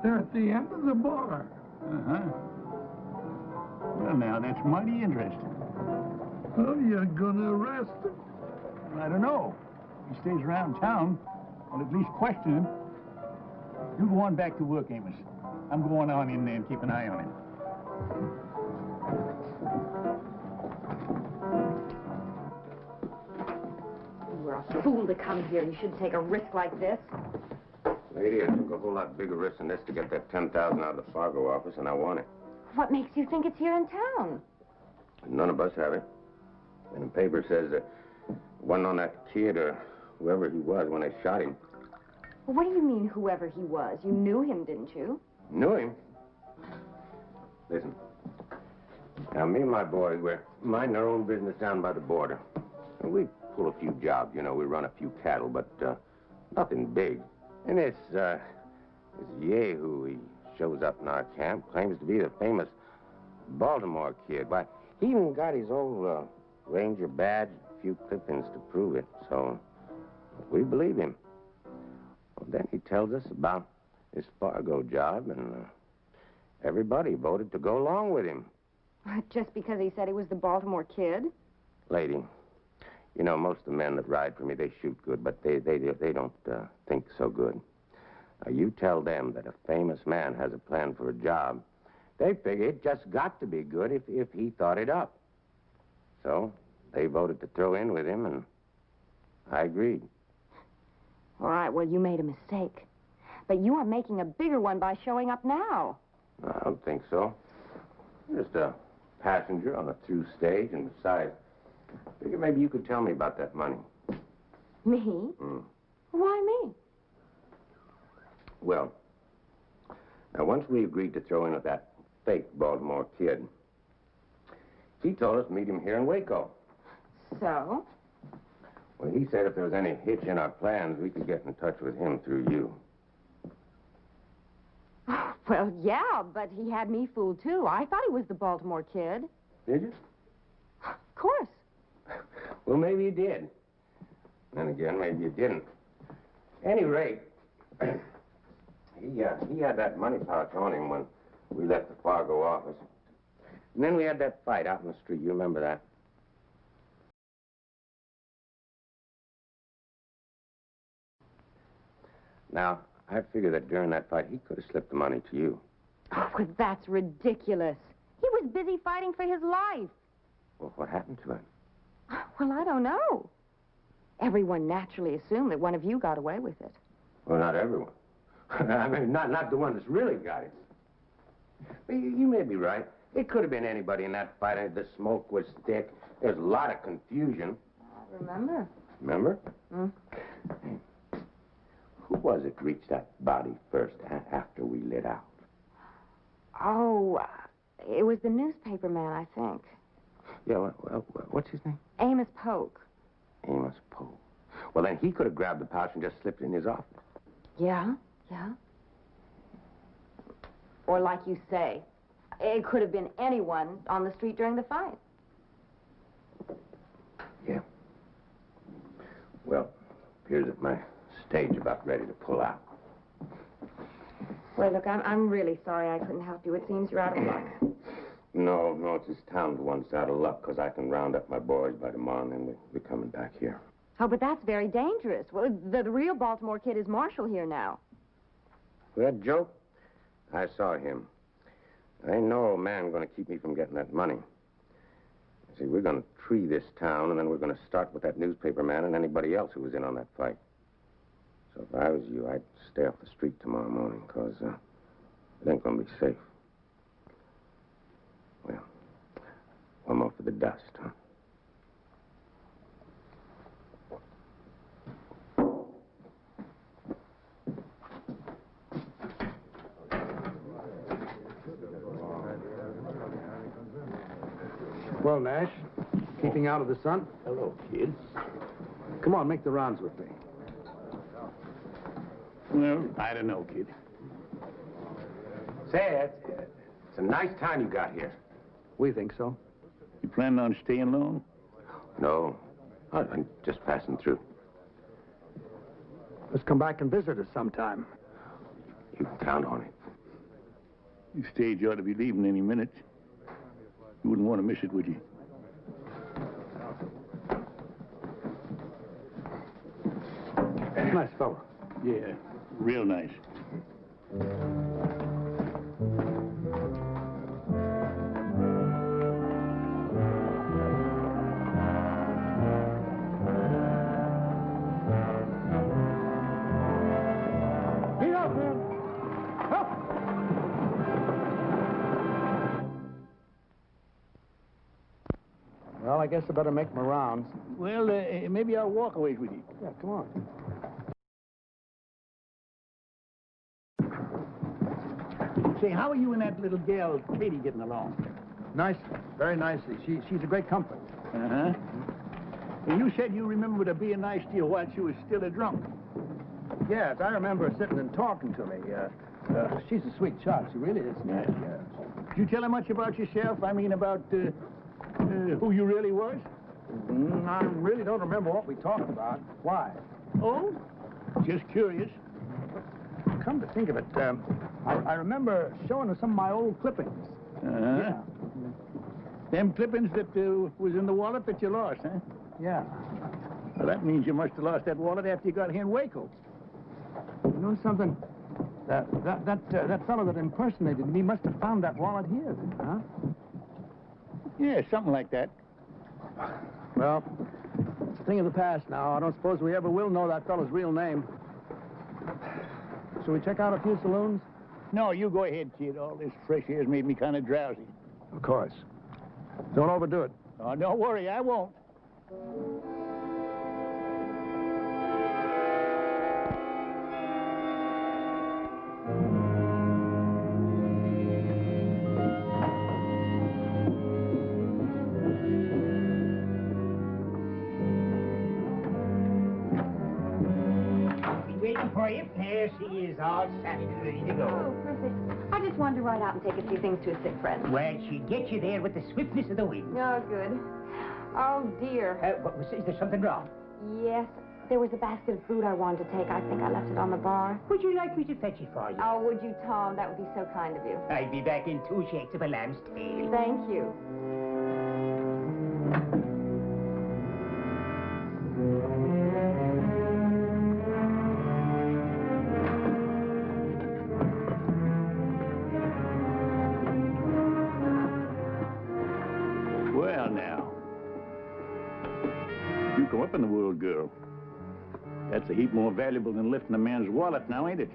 They're at the end of the bar. Uh-huh. Well, now, that's mighty interesting. Oh, you're gonna arrest him? I don't know. If he stays around town, I'll at least question him. You go on back to work, Amos. I'm going on in there and keep an eye on him. You were a fool to come here. You shouldn't take a risk like this. Lady, I took a whole lot bigger risk than this to get that $10,000 out of the Fargo office, and I want it. What makes you think it's here in town? None of us have it. And the paper says that it wasn't on that kid or whoever he was when they shot him. Well, what do you mean, whoever he was? You knew him, didn't you? Knew him? Listen. Now, me and my boys, we're minding our own business down by the border. And we pull a few jobs, you know, we run a few cattle, but nothing big. And this Yahoo, he shows up in our camp, claims to be the famous Baltimore kid. Why, he even got his old Ranger badge, a few clippings to prove it. So we believe him. Well, then he tells us about his Fargo job, and everybody voted to go along with him. Just because he said he was the Baltimore kid? Lady, you know, most of the men that ride for me, they shoot good, but they don't think so good. Now, you tell them that a famous man has a plan for a job, they figure it just got to be good if he thought it up. So they voted to throw in with him, and I agreed. All right, well, you made a mistake. But you are making a bigger one by showing up now. I don't think so. Just a passenger on a through stage, and besides, I figure maybe you could tell me about that money. Me? Mm. Why me? Well, now, once we agreed to throw in with that fake Baltimore kid, he told us to meet him here in Waco. So? Well, he said if there was any hitch in our plans, we could get in touch with him through you. Well, yeah, but he had me fooled, too. I thought he was the Baltimore kid. Did you? Of course. Well, maybe you did. Then again, maybe you didn't. Any rate, he had that money pouch on him when we left the Fargo office. And then we had that fight out in the street. You remember that? Now, I figure that during that fight, he could have slipped the money to you. Oh, well, that's ridiculous. He was busy fighting for his life. Well, what happened to him? Well, I don't know. Everyone naturally assumed that one of you got away with it. Well, not everyone. I mean, not the one that's really got it. But you may be right. It could have been anybody in that fight. The smoke was thick. There's a lot of confusion. I remember. Remember? Hmm? Who was it reached that body first after we lit out? Oh, it was the newspaper man, I think. Yeah, well, what's his name? Amos Polk. Amos Polk. Well, then he could have grabbed the pouch and just slipped it in his office. Yeah. Or like you say, it could have been anyone on the street during the fight. Yeah. Well, appears that my stage about ready to pull out. Well, look, I'm really sorry I couldn't help you. It seems you're out of luck. No, it's this town the one's out of luck, because I can round up my boys by tomorrow, and then we're coming back here. Oh, but that's very dangerous. Well, the real Baltimore kid is Marshall here now. That joke? I saw him. Ain't no man going to keep me from getting that money. See, we're going to tree this town, and then we're going to start with that newspaper man and anybody else who was in on that fight. So if I was you, I'd stay off the street tomorrow morning, because it ain't going to be safe. One more for the dust, huh? Well, Nash, keeping out of the sun? Hello, kid. Come on, make the rounds with me. Well, I don't know, kid. Say, it's a nice time you got here. We think so. You planning on staying long? No, I'm just passing through. Let's come back and visit us sometime. You can count on it. You stage ought to be leaving any minute. You wouldn't want to miss it, would you? Nice fellow. Yeah, real nice. Get up, man! Up! Well, I guess I better make my rounds. Well, maybe I'll walk away with you. Yeah, come on. Say, how are you and that little gal, Katie, getting along? Nice, very nicely. She's a great comfort. Uh-huh. And you said you remembered her being nice to you while she was still a drunk. Yes, I remember her sitting and talking to me. She's a sweet child. She really is. Yeah. Did you tell her much about yourself? I mean, about who you really was? I really don't remember what we talked about. Why? Oh? Just curious. Come to think of it, I remember showing her some of my old clippings. Uh-huh. Yeah. Them clippings that was in the wallet that you lost, huh? Yeah. Well, that means you must have lost that wallet after you got here in Waco. You know something? That fellow that impersonated me must have found that wallet here, huh? Yeah, something like that. Well, it's a thing of the past now. I don't suppose we ever will know that fellow's real name. Shall we check out a few saloons? No, you go ahead, kid. All this fresh air's made me kind of drowsy. Of course. Don't overdo it. Oh, don't worry, I won't. Waiting for you. There she is, all saddled and ready to go. Oh, perfect. I just wanted to ride out and take a few things to a sick friend. Well, she'd get you there with the swiftness of the wind. Oh, good. Oh, dear. Is there something wrong? Yes. There was a basket of food I wanted to take. I think I left it on the bar. Would you like me to fetch it for you? Oh, would you, Tom? That would be so kind of you. I'll be back in 2 shakes of a lamb's tail. Thank you. Well, now. You come up in the world, girl. That's a heap more valuable than lifting a man's wallet now, ain't it?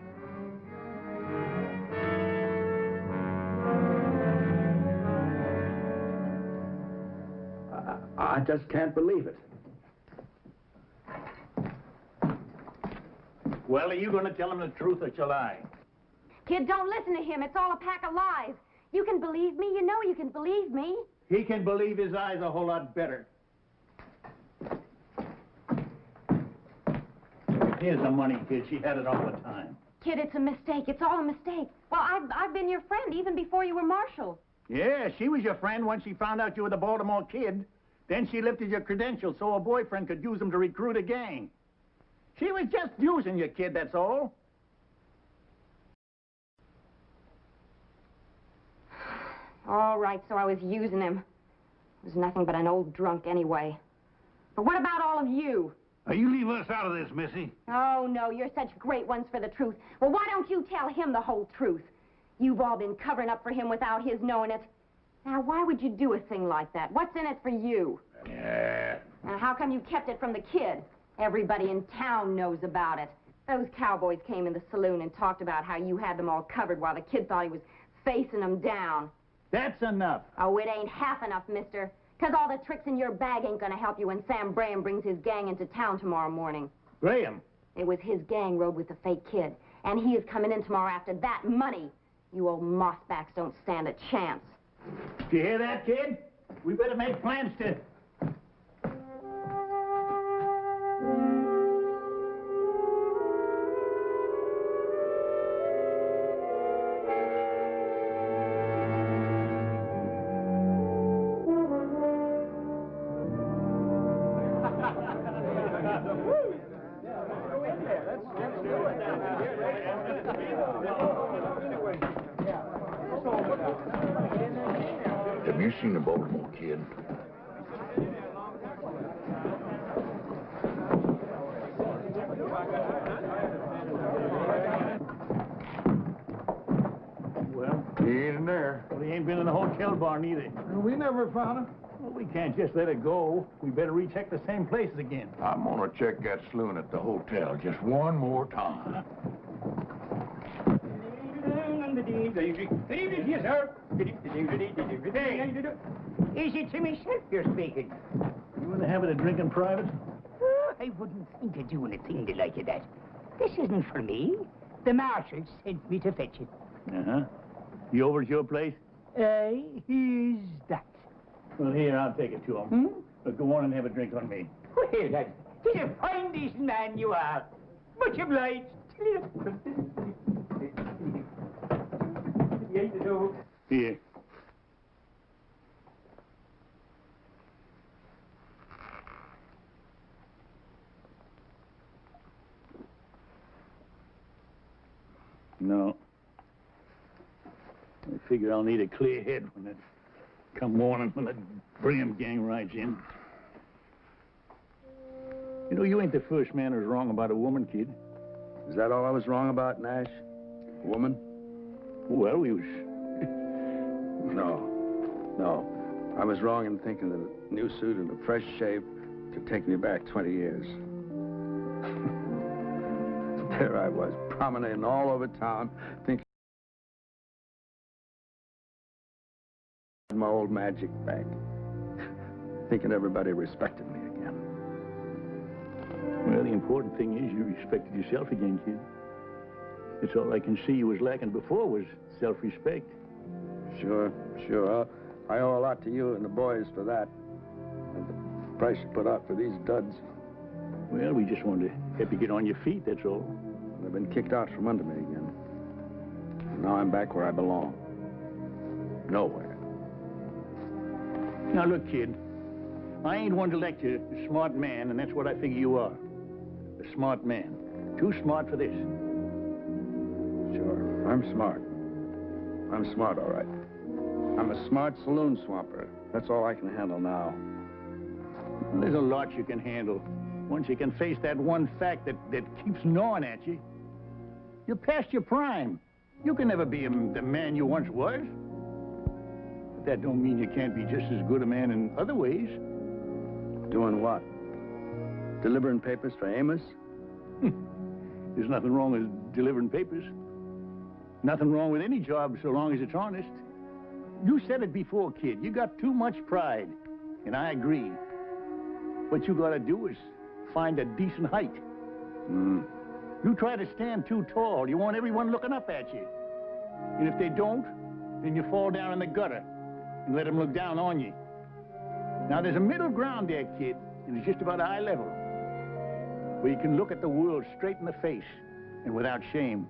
I just can't believe it. Well, are you going to tell him the truth or shall I? Kid, don't listen to him. It's all a pack of lies. You can believe me. You know you can believe me. He can believe his eyes a whole lot better. Here's the money, kid. She had it all the time. Kid, it's a mistake. It's all a mistake. Well, I've been your friend even before you were marshal. Yeah, she was your friend once she found out you were the Baltimore Kid. Then she lifted your credentials so her boyfriend could use them to recruit a gang. She was just using you, kid, that's all. All right, so I was using him. He was nothing but an old drunk anyway. But what about all of you? Are you leaving us out of this, Missy? Oh, no, you're such great ones for the truth. Well, why don't you tell him the whole truth? You've all been covering up for him without his knowing it. Now, why would you do a thing like that? What's in it for you? Yeah. And how come you kept it from the kid? Everybody in town knows about it. Those cowboys came in the saloon and talked about how you had them all covered while the kid thought he was facing them down. That's enough. Oh, it ain't half enough, mister. Because all the tricks in your bag ain't gonna help you when Sam Graham brings his gang into town tomorrow morning. Graham? It was his gang rode with the fake kid. And he is coming in tomorrow after that money. You old mossbacks don't stand a chance. Did you hear that, kid? We better make plans to... Have you seen the Baltimore Kid? Well, He ain't in there. well, he ain't been in the hotel barn either. We never found him. Well, we can't just let it go. We better recheck the same places again. I'm gonna check that saloon at the hotel just one more time. Good evening to you, sir. Is it to myself you're speaking? You in the habit of drinking private? Oh, I wouldn't think of doing a thing like that. This isn't for me. The marshal sent me to fetch it. Uh-huh. You over at your place? Here's that. Well, here, I'll take it to him. But go on and have a drink on me. Well, lad, 'tis a fine, decent man you are. Much obliged. Here. No. I figure I'll need a clear head when it come morning when the Graham gang rides in. You know, you ain't the first man who's wrong about a woman, kid. Is that all I was wrong about, Nash? A woman? Well, we was... No. I was wrong in thinking that a new suit and a fresh shave could take me back 20 years. There I was, promenading all over town, thinking my old magic back. Thinking everybody respected me again. Well, the important thing is you respected yourself again, kid. It's all I can see you was lacking before was self-respect. Sure. I owe a lot to you and the boys for that. And the price you put out for these duds. Well, we just wanted to help you get on your feet, that's all. They've been kicked out from under me again. And now I'm back where I belong. Nowhere. Now, look, kid. I ain't one to lecture a smart man, and that's what I figure you are. A smart man. Too smart for this. Sure, I'm smart. I'm smart, all right. I'm a smart saloon swamper. That's all I can handle now. Well, there's a lot you can handle. Once you can face that one fact that keeps gnawing at you. You're past your prime. You can never be the man you once was. But that don't mean you can't be just as good a man in other ways. Doing what? Delivering papers for Amos? There's nothing wrong with delivering papers. Nothing wrong with any job so long as it's honest. You said it before, kid. You got too much pride. And I agree. What you gotta do is find a decent height. You try to stand too tall, you want everyone looking up at you. And if they don't, then you fall down in the gutter and let them look down on you. Now, there's a middle ground there, kid, and it's just about eye level, where you can look at the world straight in the face and without shame.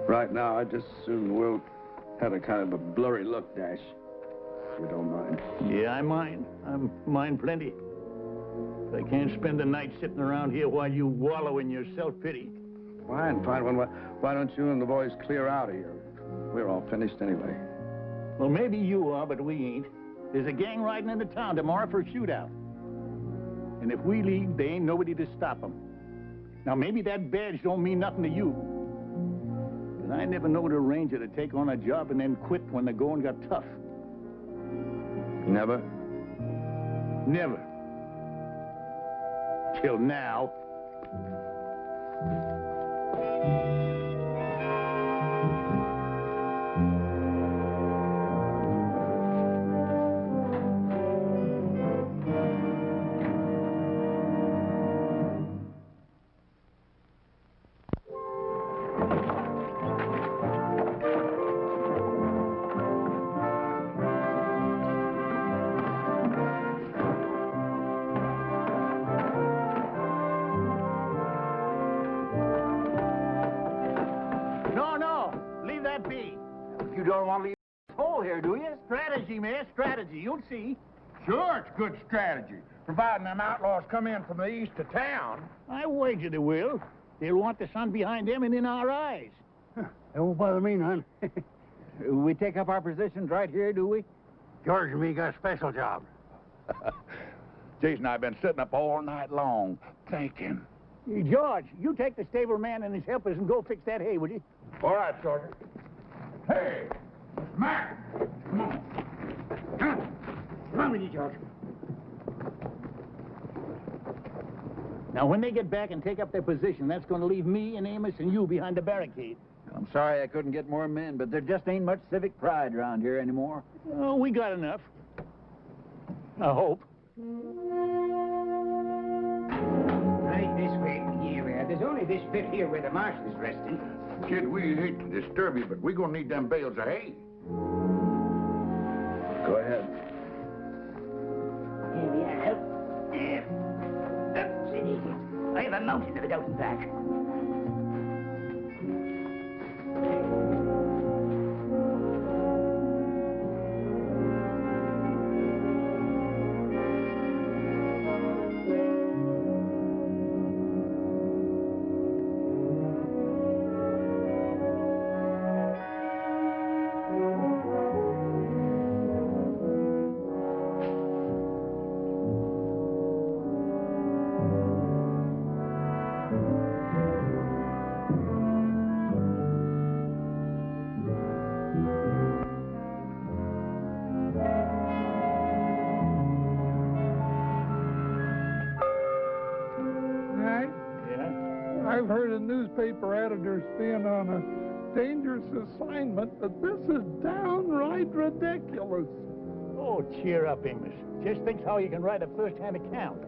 Right now, I just assume the world had a kind of a blurry look, Dash. If you don't mind. Yeah, I mind. I mind plenty. But I can't spend the night sitting around here while you wallow in your self-pity. Fine. Why don't you and the boys clear out of here? We're all finished anyway. Well, maybe you are, but we ain't. There's a gang riding into town tomorrow for a shootout. And if we leave, there ain't nobody to stop them. Now, maybe that badge don't mean nothing to you. But I never knowed a ranger to take on a job and then quit when the going got tough. Never? Never. Till now. don't want to leave this hole here, do you? Strategy, man, strategy. You'll see. Sure, it's good strategy. Providing them outlaws come in from the east of town. I wager they will. They'll want the sun behind them and in our eyes. That won't bother me none. We take up our positions right here, do we? George and me got a special job. Jason and I have been sitting up all night long thinking. Hey, George, you take the stable man and his helpers and go fix that hay, will you? All right, Sergeant. Hey, Mac, come on. Come on with you, George. Now, when they get back and take up their position, that's going to leave me and Amos and you behind the barricade. I'm sorry I couldn't get more men, but there just ain't much civic pride around here anymore. Oh, we got enough. I hope. Right this way. Here we are. There's only this bit here where the marshal's resting. Kid, we hate to disturb you, but we're going to need them bales of hay. Go ahead. Here we are. Up, sit easy. I have a mountain of it out and back. I've heard of newspaper editors being on a dangerous assignment, but this is downright ridiculous. Oh, cheer up, Amos. Just think how you can write a first-hand account.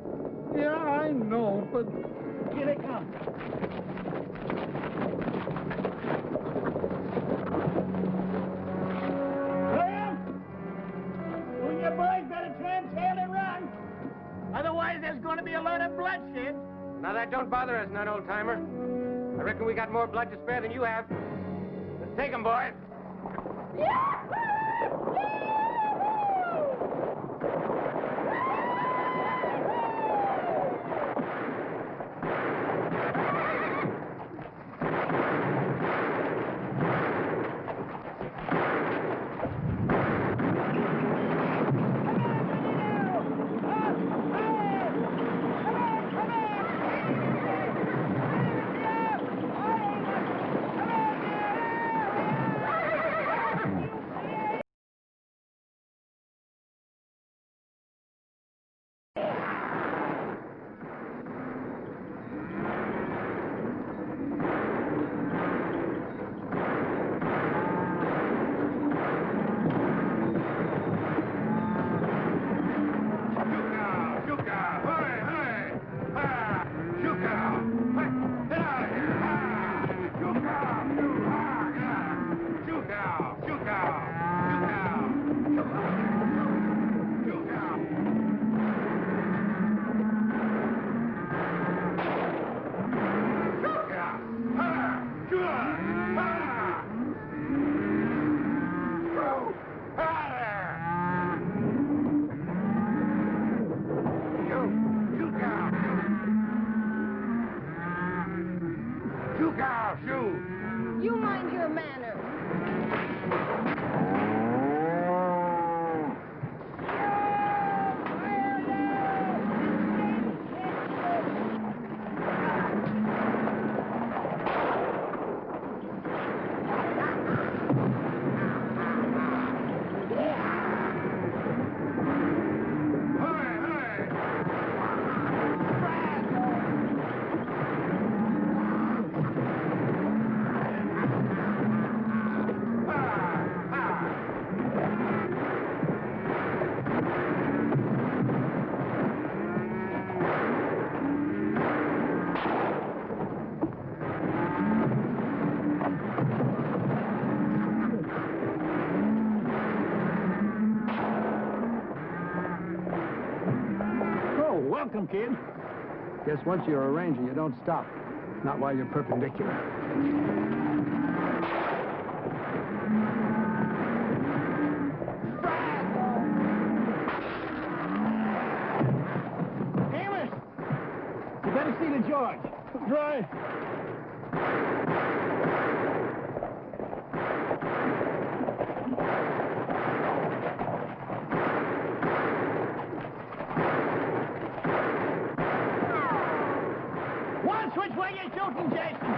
Yeah, I know, but... Here they come. Graham! You and your boys better turn tail and run. Otherwise, there's going to be a lot of bloodshed. Now, that don't bother us none, old-timer. I reckon we got more blood to spare than you have. Let's take 'em, boys. You mind your manners. Welcome, kid. Guess once you're a ranger, you don't stop. Not while you're perpendicular. me to George. Right. Once, which way you shooting, Jason?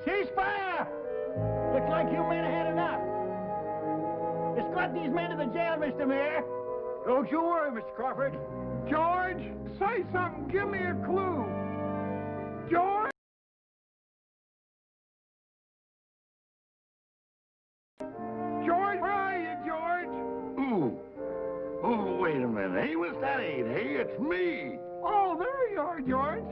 Ceasefire! Looks like you men have had enough. Escort these men to the jail, Mr. Mayor. Don't you worry, Mr. Crawford. George, say something. Give me a clue. George? George, where are you, George? Ooh. Oh, wait a minute. Amos, that ain't he. It's me. Oh, there you are, George.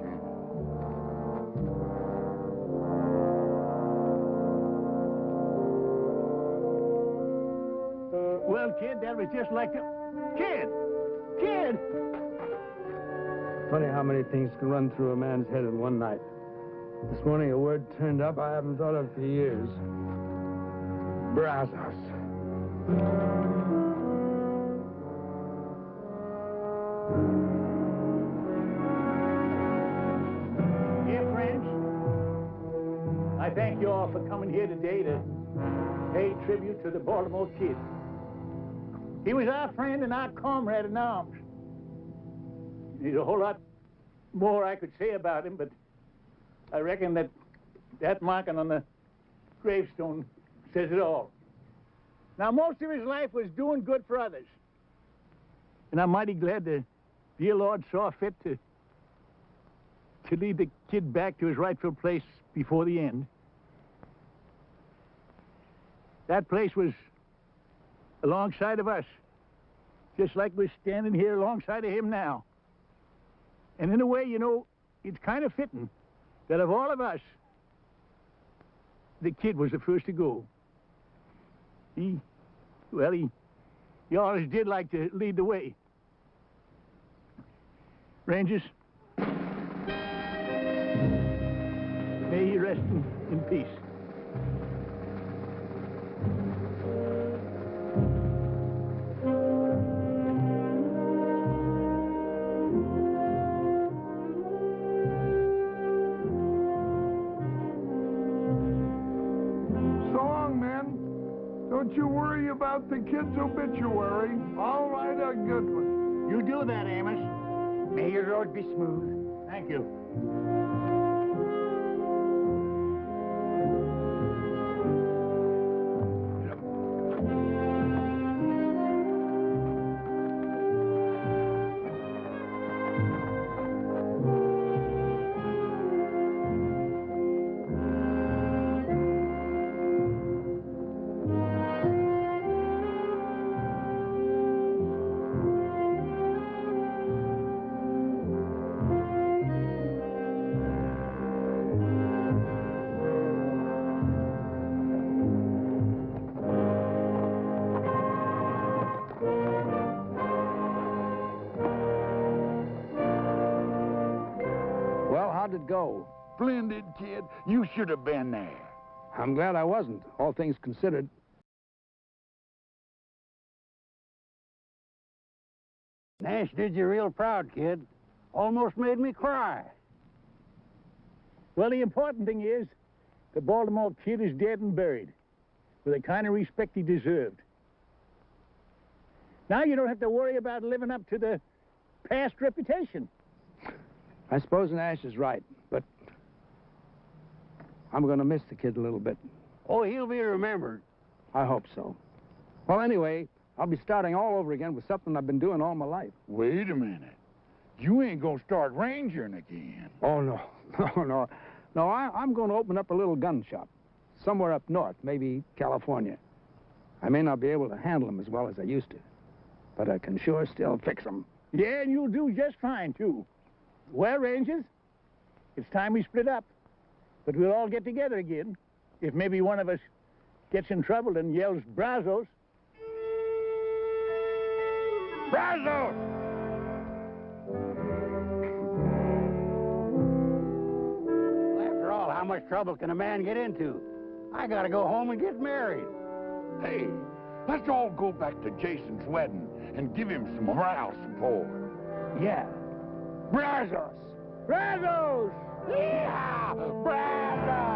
Well, kid, that was just like the... Kid! Kid! Funny how many things can run through a man's head in one night. This morning a word turned up I haven't thought of for years. Brazos. Dear friends, I thank you all for coming here today to pay tribute to the Baltimore Kid. He was our friend and our comrade in arms. There's a whole lot more I could say about him, but I reckon that marking on the gravestone says it all. Now, most of his life was doing good for others. And I'm mighty glad the dear Lord saw fit to lead the kid back to his rightful place before the end. That place was alongside of us, just like we're standing here alongside of him now. And in a way, you know, it's kind of fitting that of all of us, the kid was the first to go. He always did like to lead the way. Rangers, may he rest in peace. So long, men. Don't you worry about the kid's obituary. I'll write a good one. You do that, Amos. May your road be smooth. Thank you. Well, how'd it go? Splendid, kid. You should have been there. I'm glad I wasn't, all things considered. Nash did you real proud, kid. Almost made me cry. Well, the important thing is the Baltimore Kid is dead and buried with the kind of respect he deserved. Now you don't have to worry about living up to the past reputation. I suppose Nash is right, but I'm going to miss the kid a little bit. Oh, he'll be remembered. I hope so. Well, anyway, I'll be starting all over again with something I've been doing all my life. Wait a minute. You ain't gonna start rangering again. Oh, no. No. No, I'm going to open up a little gun shop somewhere up north, maybe California. I may not be able to handle them as well as I used to, but I can sure still fix them. Yeah, and you'll do just fine, too. Well, Rangers, it's time we split up. But we'll all get together again. if maybe one of us gets in trouble and yells Brazos. Brazos! Well, after all, how much trouble can a man get into? I gotta go home and get married. Hey, let's all go back to Jason's wedding and give him some moral support. Yeah. Brazos! Brazos! Yeah! Brazos!